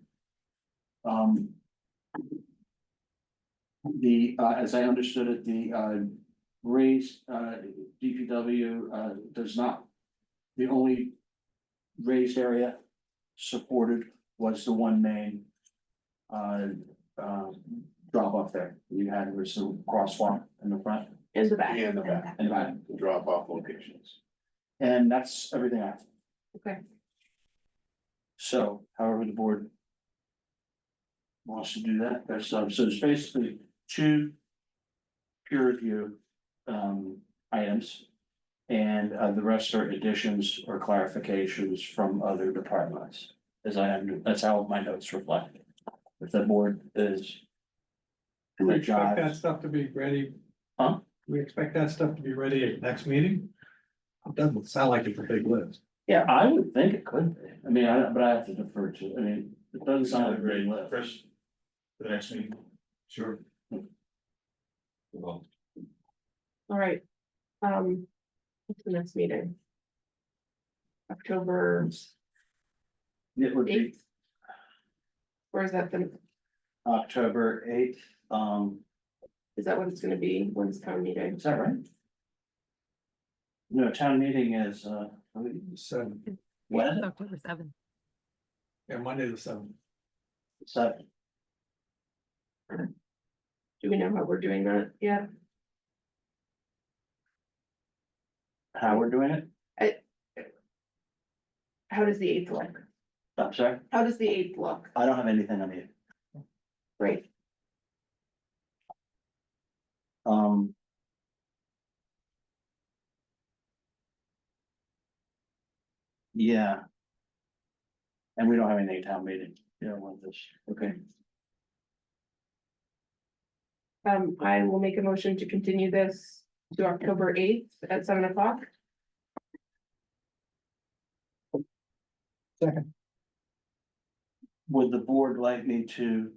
As I understood it, the, raised, DPW, does not. The only raised area supported was the one main, drop off there. You had, there was some crosswalk in the front. In the back. And the back, And back. the drop off locations. And that's everything I have. Okay. So however the board wants to do that, there's so there's basically 2 peer review items. And the rest are additions or clarifications from other departments. That's how my notes reflect. If the board is. Do we expect that stuff to be ready? Huh? We expect that stuff to be ready at next meeting? It doesn't sound like it's a big list. Yeah, I would think it could be. I mean, but I have to defer to, I mean, it doesn't sound like a great list. Chris, the next meeting. Sure. All right. What's the next meeting? October It would be 8th? Or is that October 8th, is that what it's gonna be? When's town meeting? is that right? No, town meeting is, So, when? October 7th. yeah, Monday the 7th. 7th. Do we know how we're doing that? Yeah, How we're doing it? how does the 8th look? I'm sorry, How does the 8th look? I don't have anything on you. Great. Um. Yeah. And we don't have any town meeting, you know, with this, okay. I will make a motion to continue this to October 8th at 7 o'clock. Second. Would the board like me to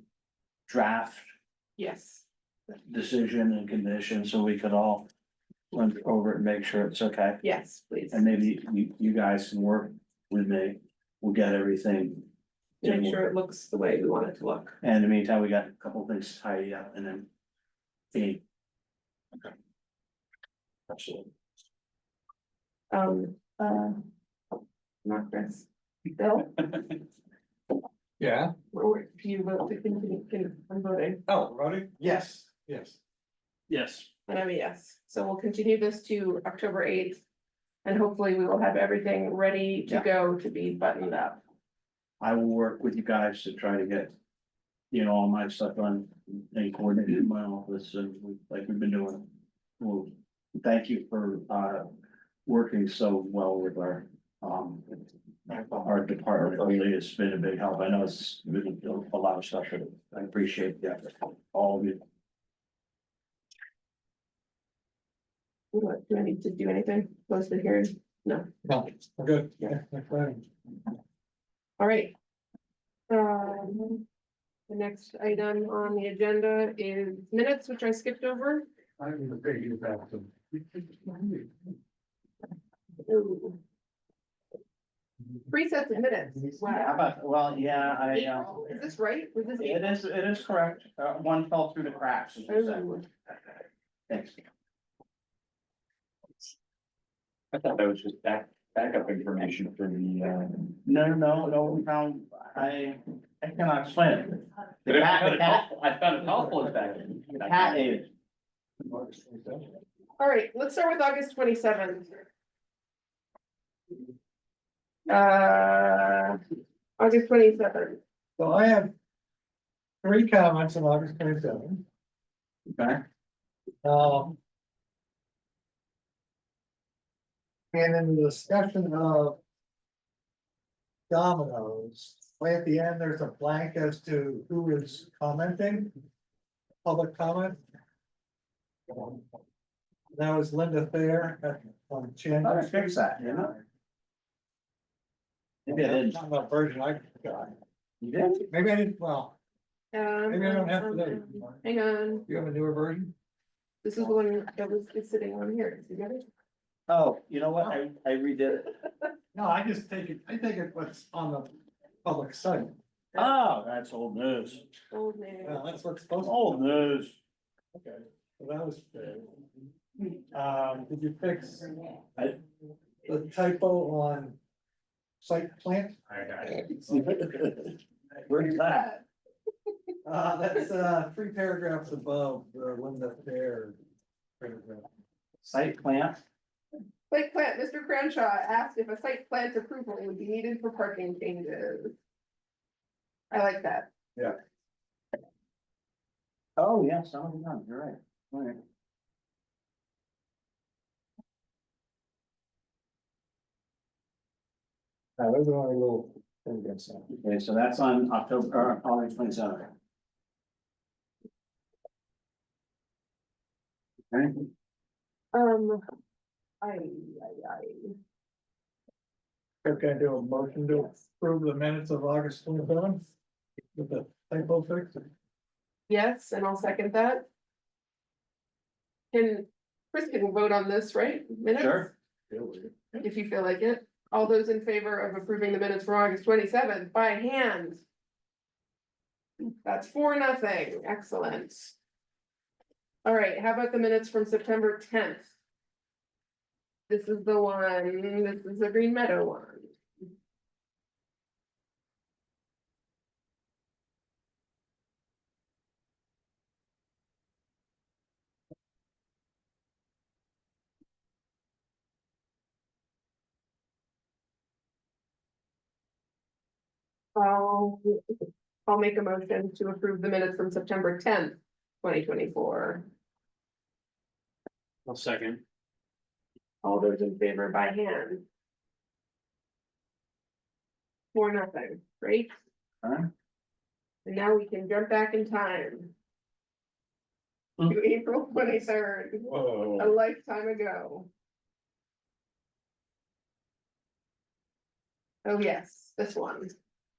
draft Yes. decision and condition so we could all run over it and make sure it's okay? Yes, please. And maybe you guys can work with me, we'll get everything. Make sure it looks the way we want it to look. And in the meantime, we got a couple things to tidy up and then. Okay. Absolutely. Not Chris. Bill, Yeah, or do you vote to continue, I'm voting, oh, voting? Yes. Yes. Yes. and I'm a yes, so we'll continue this to October 8th. And hopefully we will have everything ready to Yeah. go to be buttoned up. I will work with you guys to try to get. You know, all my stuff on and coordinated in my office and like we've been doing. Well, thank you for working so well with our department. Really, it's been a big help. I know it's been a lot of stuff, but I appreciate the effort, all of you. What, do I need to do anything? Close the hearing? No. No, we're good. Yeah. All right. The next item on the agenda is minutes, which I skipped over. I'm gonna pay you back some. Ooh. 3 sets of minutes. How Wow. about, well, yeah, Is this right? Was this? it is correct. One fell through the cracks. As you said. Ooh. Thanks. I thought that was just backup information for the, No, we found, I cannot explain it. The cat, I found it helpful as back. the cat ate it. All right, let's start with August 27th. August 27th. So I have 3 comments on August 27th. Okay. And in the discussion of dominoes, way at the end, there's a blank as to who is commenting. Public comment. That was Linda Thayer on Chan. How to fix that, you know? Maybe I didn't. Not that version I got. You did? Maybe I didn't, well, maybe I don't have to. Hang on, You have a newer version? this is the one that was is sitting on here. You got it? Oh, you know what? I redid it. No, I take it what's on the public site. Oh, that's old news. Old man. Well, that's what's supposed to. Old news. Okay, so that was fair. Did you fix the typo on site plant? Where's that? That's 3 paragraphs above the Linda Fair paragraph. Site plant? Site plant, Mr. Crenshaw asked if a site plant approval would be needed for parking changes. I like that. Yeah. Oh, yeah, some of them done, you're right. All right. Those are only little things. Okay, so that's on October, August 27th. Okay. I. Can I do a motion to approve the minutes of August 27th? With the typo fix? Yes, and I'll second that. Chris can vote on this, right? Minutes? Sure. If you feel like it. All those in favor of approving the minutes for August 27th by hand? That's 4-0. Excellent. All right, how about the minutes from September 10th? This is the one, this is the Green Meadow one. I'll make a motion to approve the minutes from September 10th, 2024. I'll second. All those in favor by hand. 4-0, great. Alright. And now we can jump back in time. To April 23rd, a Whoa. lifetime ago. Oh, yes, this one.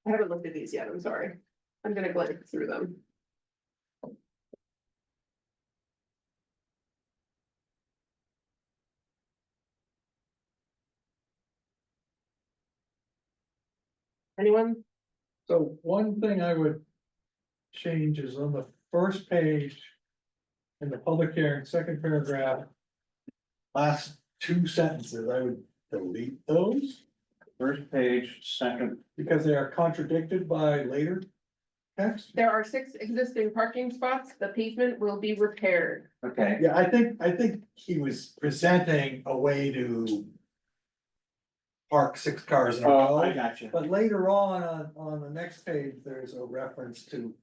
I haven't looked at these yet, I'm sorry. I'm gonna glance through them. Anyone? So one thing I would change is on the first page. In the public hearing, second paragraph. Last two sentences, I would delete those First page, second, because they are contradicted by later text. There are 6 existing parking spots. The pavement will be repaired. okay. Yeah, I think he was presenting a way to. Park 6 cars in a Oh, I row, got you. but later on the next page, there's a reference to.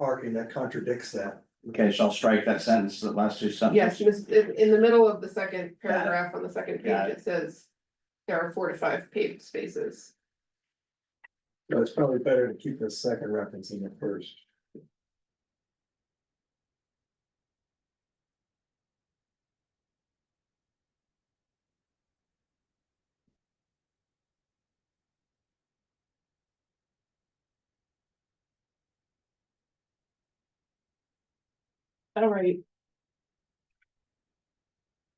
Parking that contradicts that. Okay, so I'll strike that sentence, the last two sentences. Yes, in the middle of the second paragraph on the second Got page, it says. There are 4 to 5 paved spaces. So it's probably better to keep the second reference in the first. All right.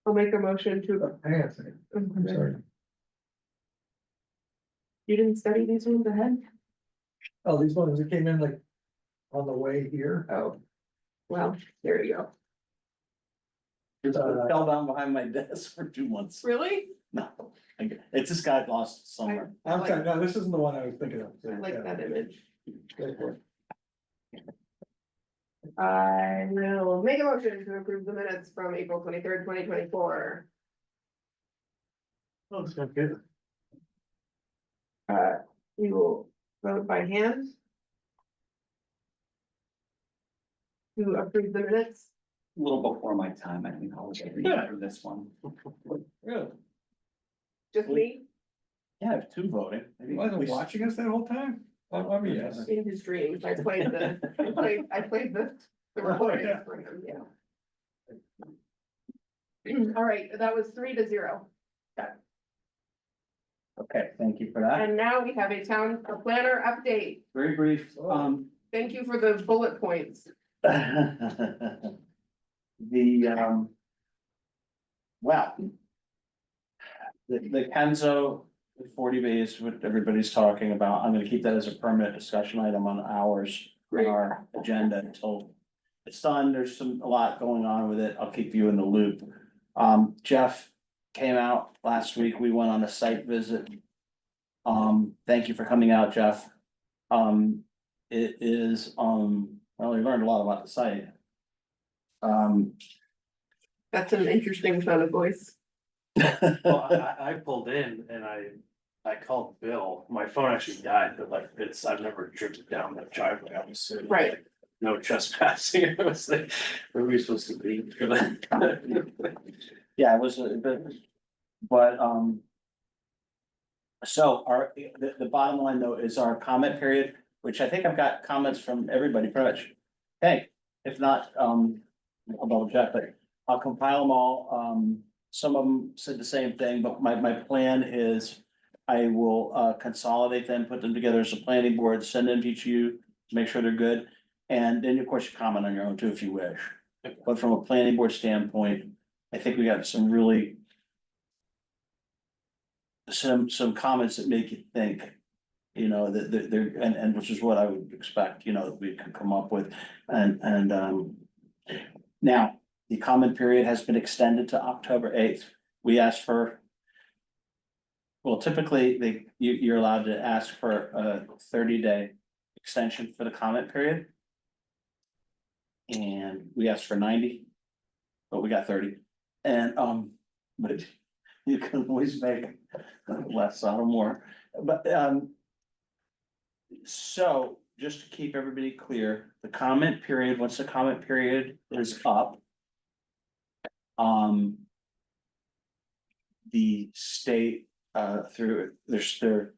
I'll make a motion to. Hang on a second, I'm sorry. You didn't study these ones ahead? Oh, these ones that came in like on the way here. Oh, well, there you go. It's fell down behind my desk for 2 months. Really? No, it's this guy lost somewhere. I'm sorry, no, this isn't the one I was thinking of. I like that image. Go for it. I will make a motion to approve the minutes from April 23rd, 2024. Oh, sounds good. We will vote by hand. To approve the minutes. A little before my time, I think I'll get read through this one. Really? Just me Yeah, I have 2 voting. You wasn't watching us that whole time? I mean, yes. in his dreams. I played the Oh, recording yeah. for him, yeah. All right, that was 3-0. Okay, thank you for that. And now we have a town planner update. Very brief, Thank you for the bullet points. the, well. The Kenzo 40Bs, what everybody's talking about, I'm gonna keep that as a permanent discussion item on ours, on our agenda until. It's done, there's a lot going on with it, I'll keep you in the loop. Jeff came out last week, we went on a site visit. Thank you for coming out, Jeff. It is, well, we learned a lot about the site. That's an interesting tone of voice. Well, I pulled in and I called Bill. My phone actually died, but like I've never driven down that driveway. I was sitting. Right. Like, no trespassing. It was like, where are we supposed to be for that? Yeah, it was a bit, but, so the bottom line though is our comment period, which I think I've got comments from everybody pretty much. Hey, if not, I'll double check, but I'll compile them all. Some of them said the same thing, but my plan is I will, consolidate them, put them together as a planning board, send them to you to make sure they're good. And then, of course, you comment on your own too, if you wish. But from a planning board standpoint, I think we got some really. Some comments that make you think, you know, that they're, and which is what I would expect, you know, that we can come up with, and. Now, the comment period has been extended to October 8th. We asked for. Well, typically, you're allowed to ask for a 30-day extension for the comment period. And we asked for 90, but we got 30. And, but you can always make less or more. But, So, just to keep everybody clear, the comment period, once the comment period is up. The state, through their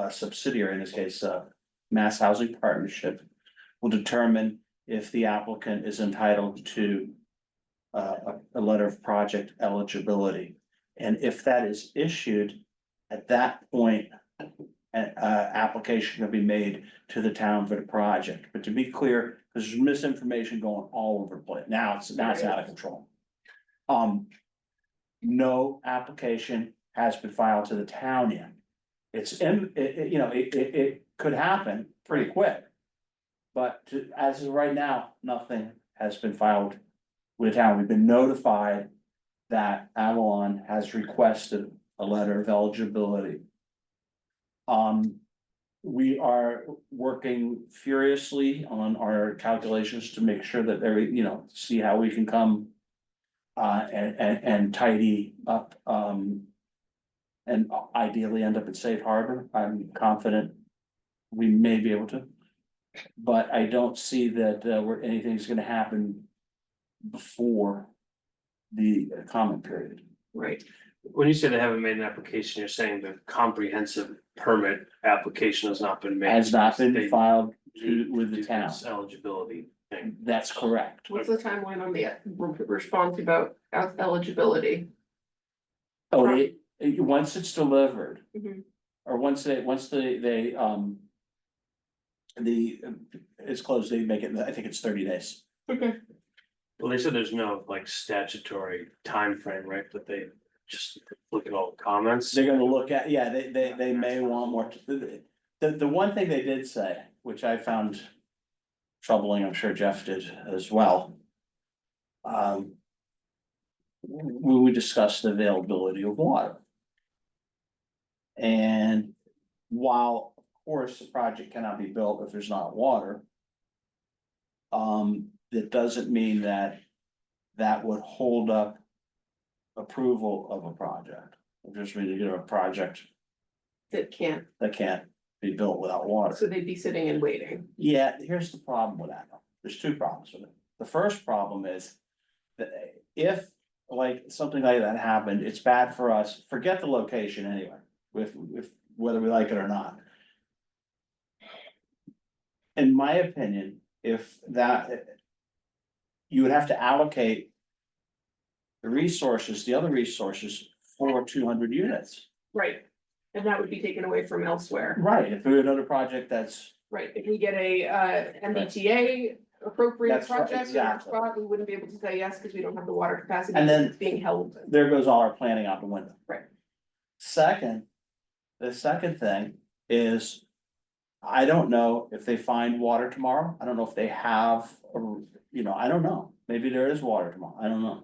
subsidiary, in this case, Mass Housing Partnership, will determine if the applicant is entitled to a letter of project eligibility. And if that is issued, at that point, an application can be made to the town for the project. But to be clear, because there's misinformation going all over the place. Now it's out of control. No application has been filed to the town yet. It could happen pretty quick. But as of right now, nothing has been filed with the town. We've been notified that Avalon has requested a letter of eligibility. We are working furiously on our calculations to make sure that see how we can come and tidy up, and ideally end up at safe harbor. I'm confident we may be able to. But I don't see that where anything's gonna happen before the comment period. Right. When you say they haven't made an application, you're saying the comprehensive permit application has not been made. Has not been They filed need with to the do town. this Eligibility thing. That's correct. What's the timeline on the response about eligibility? Oh, once it's delivered, Mhm. or once it's closed, they make it, I think it's 30 days. Okay. Well, they said there's no like statutory time frame, right? That they just look at all the comments. They're gonna look at, yeah, they may want more. The one thing they did say, which I found troubling, I'm sure Jeff did as well. We discussed the availability of water. And while, of course, the project cannot be built if there's not water. That doesn't mean that would hold up approval of a project. It just means a project That can't, that can't be built without water. so they'd be sitting and waiting. Yeah, here's the problem with that. There's two problems with it. The first problem is that if like something like that happened, it's bad for us. Forget the location anyway, with whether we like it or not. In my opinion, if that, you would have to allocate the other resources for 200 units. Right, and that would be taken away from elsewhere. Right, if we had another project that's, Right, if we get a MBTA appropriate That's right, project in our exactly. spot, we wouldn't be able to say yes because we don't have the water capacity. And then- It's being held. there goes all our planning out the window. Right. The second thing is, I don't know if they find water tomorrow. I don't know if they have, I don't know. Maybe there is water tomorrow. I don't know.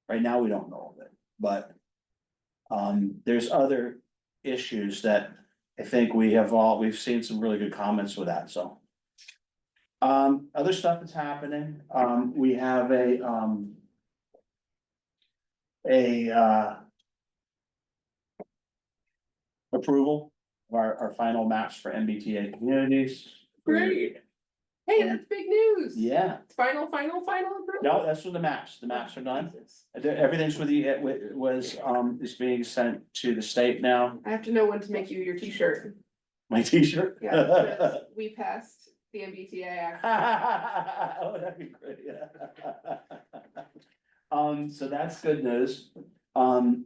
Right now, we don't know of it, but there's other issues that I think we've seen some really good comments with that, so. Other stuff that's happening, we have approval of our final maps for MBTA communities. Great. Hey, that's big news. Yeah, Final approval. no, that's for the maps are done. Everything's with is being sent to the state now, I have to know when to make you your T-shirt. my T-shirt. Yeah, it says, we passed the MBTA act. Oh, that'd be great, yeah. So that's good news. And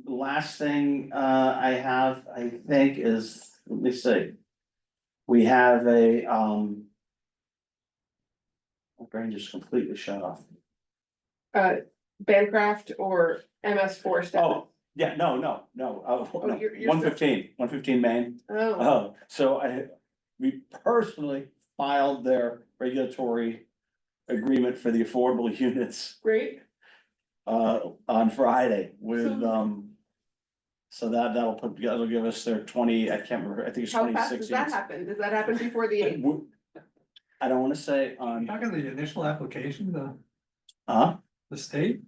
last thing I have, I think is, let me see. We have my brain just completely shut off. Bancraft or MS4 stuff. Oh, yeah, no, you're 115 Main. Oh, So we personally filed their regulatory agreement for the affordable units great. on Friday with, so that'll give us their 20, I can't remember, I think it's How 26. fast does that happen? Does that happen before the 8th? I don't wanna say Talking the initial application, the the state,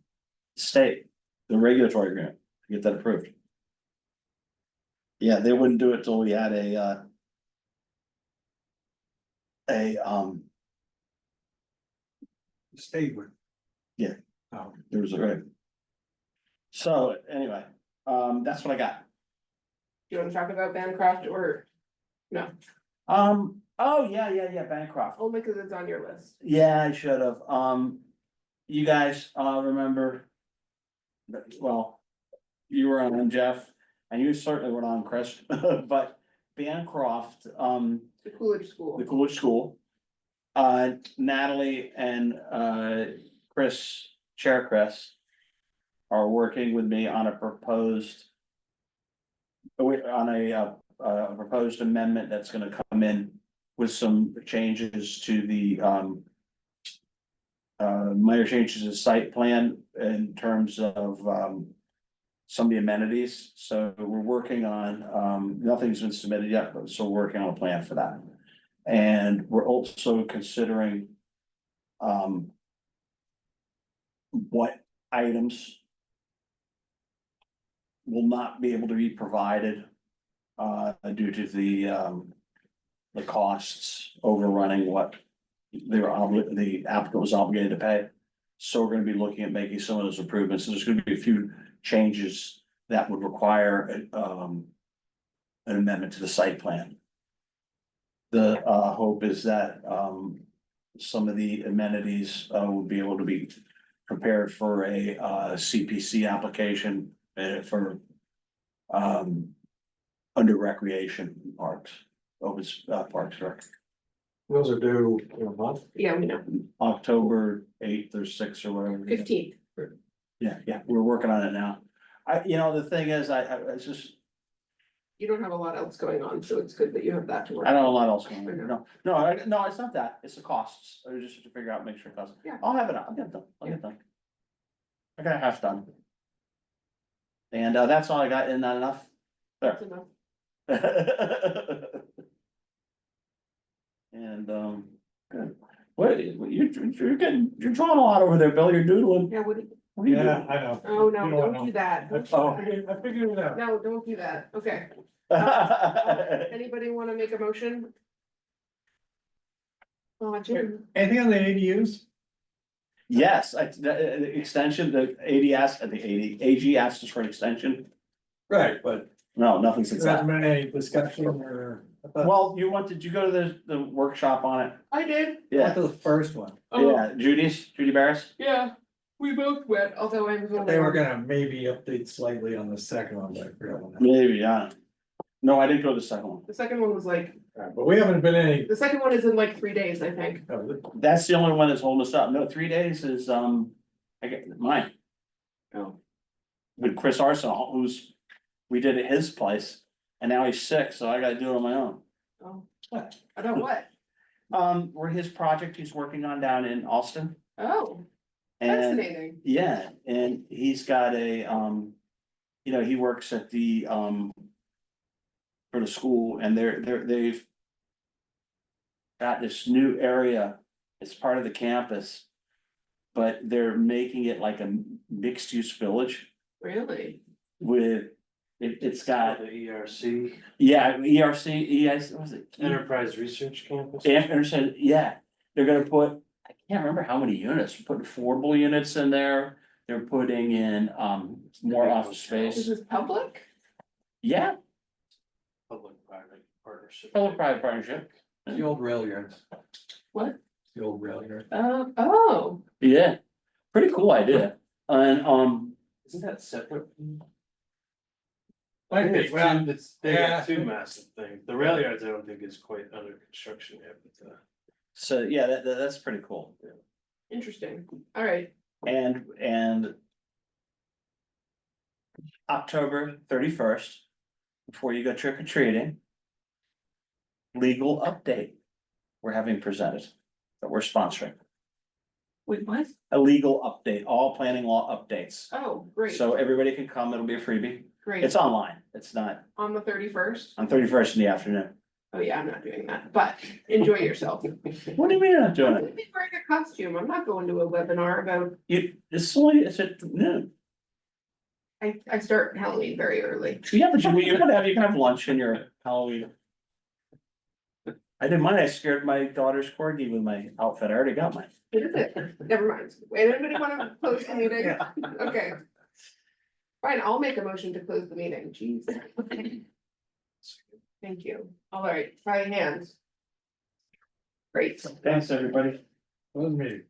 state, the regulatory agreement, to get that approved. Yeah, they wouldn't do it till we had a, Stayed with. Yeah. Oh, there was a, right. So anyway, that's what I got. Do you wanna talk about Bancroft or? No, Oh, yeah, Bancroft. only because it's on your list. Yeah, I should have. You guys, remember. Well, you were on Jeff, and you certainly were on Chris, but Bancroft, The Coolidge School. the Coolidge School. Natalie and, Chair Chris. Are working with me on a proposed. On a proposed amendment that's gonna come in with some changes to the, minor changes to site plan in terms of, some of the amenities, so we're working on, nothing's been submitted yet, but so we're working on a plan for that. And we're also considering, what items will not be able to be provided, due to the costs overrunning what the applicant was obligated to pay. So we're gonna be looking at making some of those improvements. There's gonna be a few changes that would require, an amendment to the site plan. The, hope is that, some of the amenities, will be able to be prepared for a, CPC application, for, under recreation parks, open, parks, right? those are due in a month. Yeah, we know, October 8th or 6th or whatever. 15th. Yeah, we're working on it now. The thing is, it's just, You don't have a lot else going on, so it's good that you have that to work. I don't know a lot else going on. No, it's not that, it's the costs, I just have to figure out, make sure costs. Yeah. I'll have it, I'll get it done, I got half done. And, that's all I got, isn't that enough? That's enough. And, good. You're drawing a lot over there, Bill, you're doodling. Yeah, what What are you Yeah, doing? I know. Oh, no, You don't don't do that. Don't do Oh. that. I figured it out. No, don't do that. Okay. Anybody wanna make a motion? Jim, Anything on the ADUs? Yes, the extension, the AG asked us for an extension. Right, but No, nothing since there that. hasn't been any discussion or. Well, did you go to the workshop on it? I did. Went to the first one. Yeah, Judy Barris? Yeah, we both went, although I was. They were gonna maybe update slightly on the second one, but I forgot when that. Maybe, yeah. No, I didn't go to the second one. The second one was like, But we haven't been any. the second one is in like 3 days, I think. That's the only one that's holding us up. No, 3 days is, I get mine. Oh. With Chris Arsenal, we did it at his place, and now he's sick, so I gotta do it on my own. Oh, about what? Where his project he's working on down in Austin. Oh, And, fascinating. yeah, and he's got a, he works at the, for the school, and they've got this new area, it's part of the campus, but they're making it like a mixed-use village Really? with, it's got, The ERC, yeah, ERC, EIC, what was it? Enterprise Research Campus. Anderson, yeah, they're gonna put, I can't remember how many units, they're putting affordable units in there. They're putting in, more office Is space, this public? yeah, Public-private partnership. public-private partnership, The old rail yards, What? the old rail yard. Oh, yeah, pretty cool idea, and, Isn't that separate? I think, It's well, two- They yeah. got two massive things. The rail yards, I don't think is quite under construction yet, but so, yeah, that's pretty cool. interesting. All right. And October 31st, before you go trick or treating. Legal update we're having presented, that we're sponsoring, Wait, what? a legal update, all planning law updates. Oh, great. So everybody can come, it'll be a freebie, Great. it's online, it's not On the 31st? on 31st in the afternoon. Oh, yeah, I'm not doing that, but enjoy yourself. What do you mean you're not doing I'm it? gonna be wearing a costume. I'm not going to a webinar about, It's at noon. I start Halloween very early. Yeah, but you can have lunch in your Halloween. I did mine, I scared my daughter's corgi with my outfit, I already got mine. What is it? Never mind. Wait, anybody wanna close the meeting? Okay. Fine, I'll make a motion to close the meeting, jeez. Thank you. All right, by hand. Great. Thanks, everybody. Wasn't me.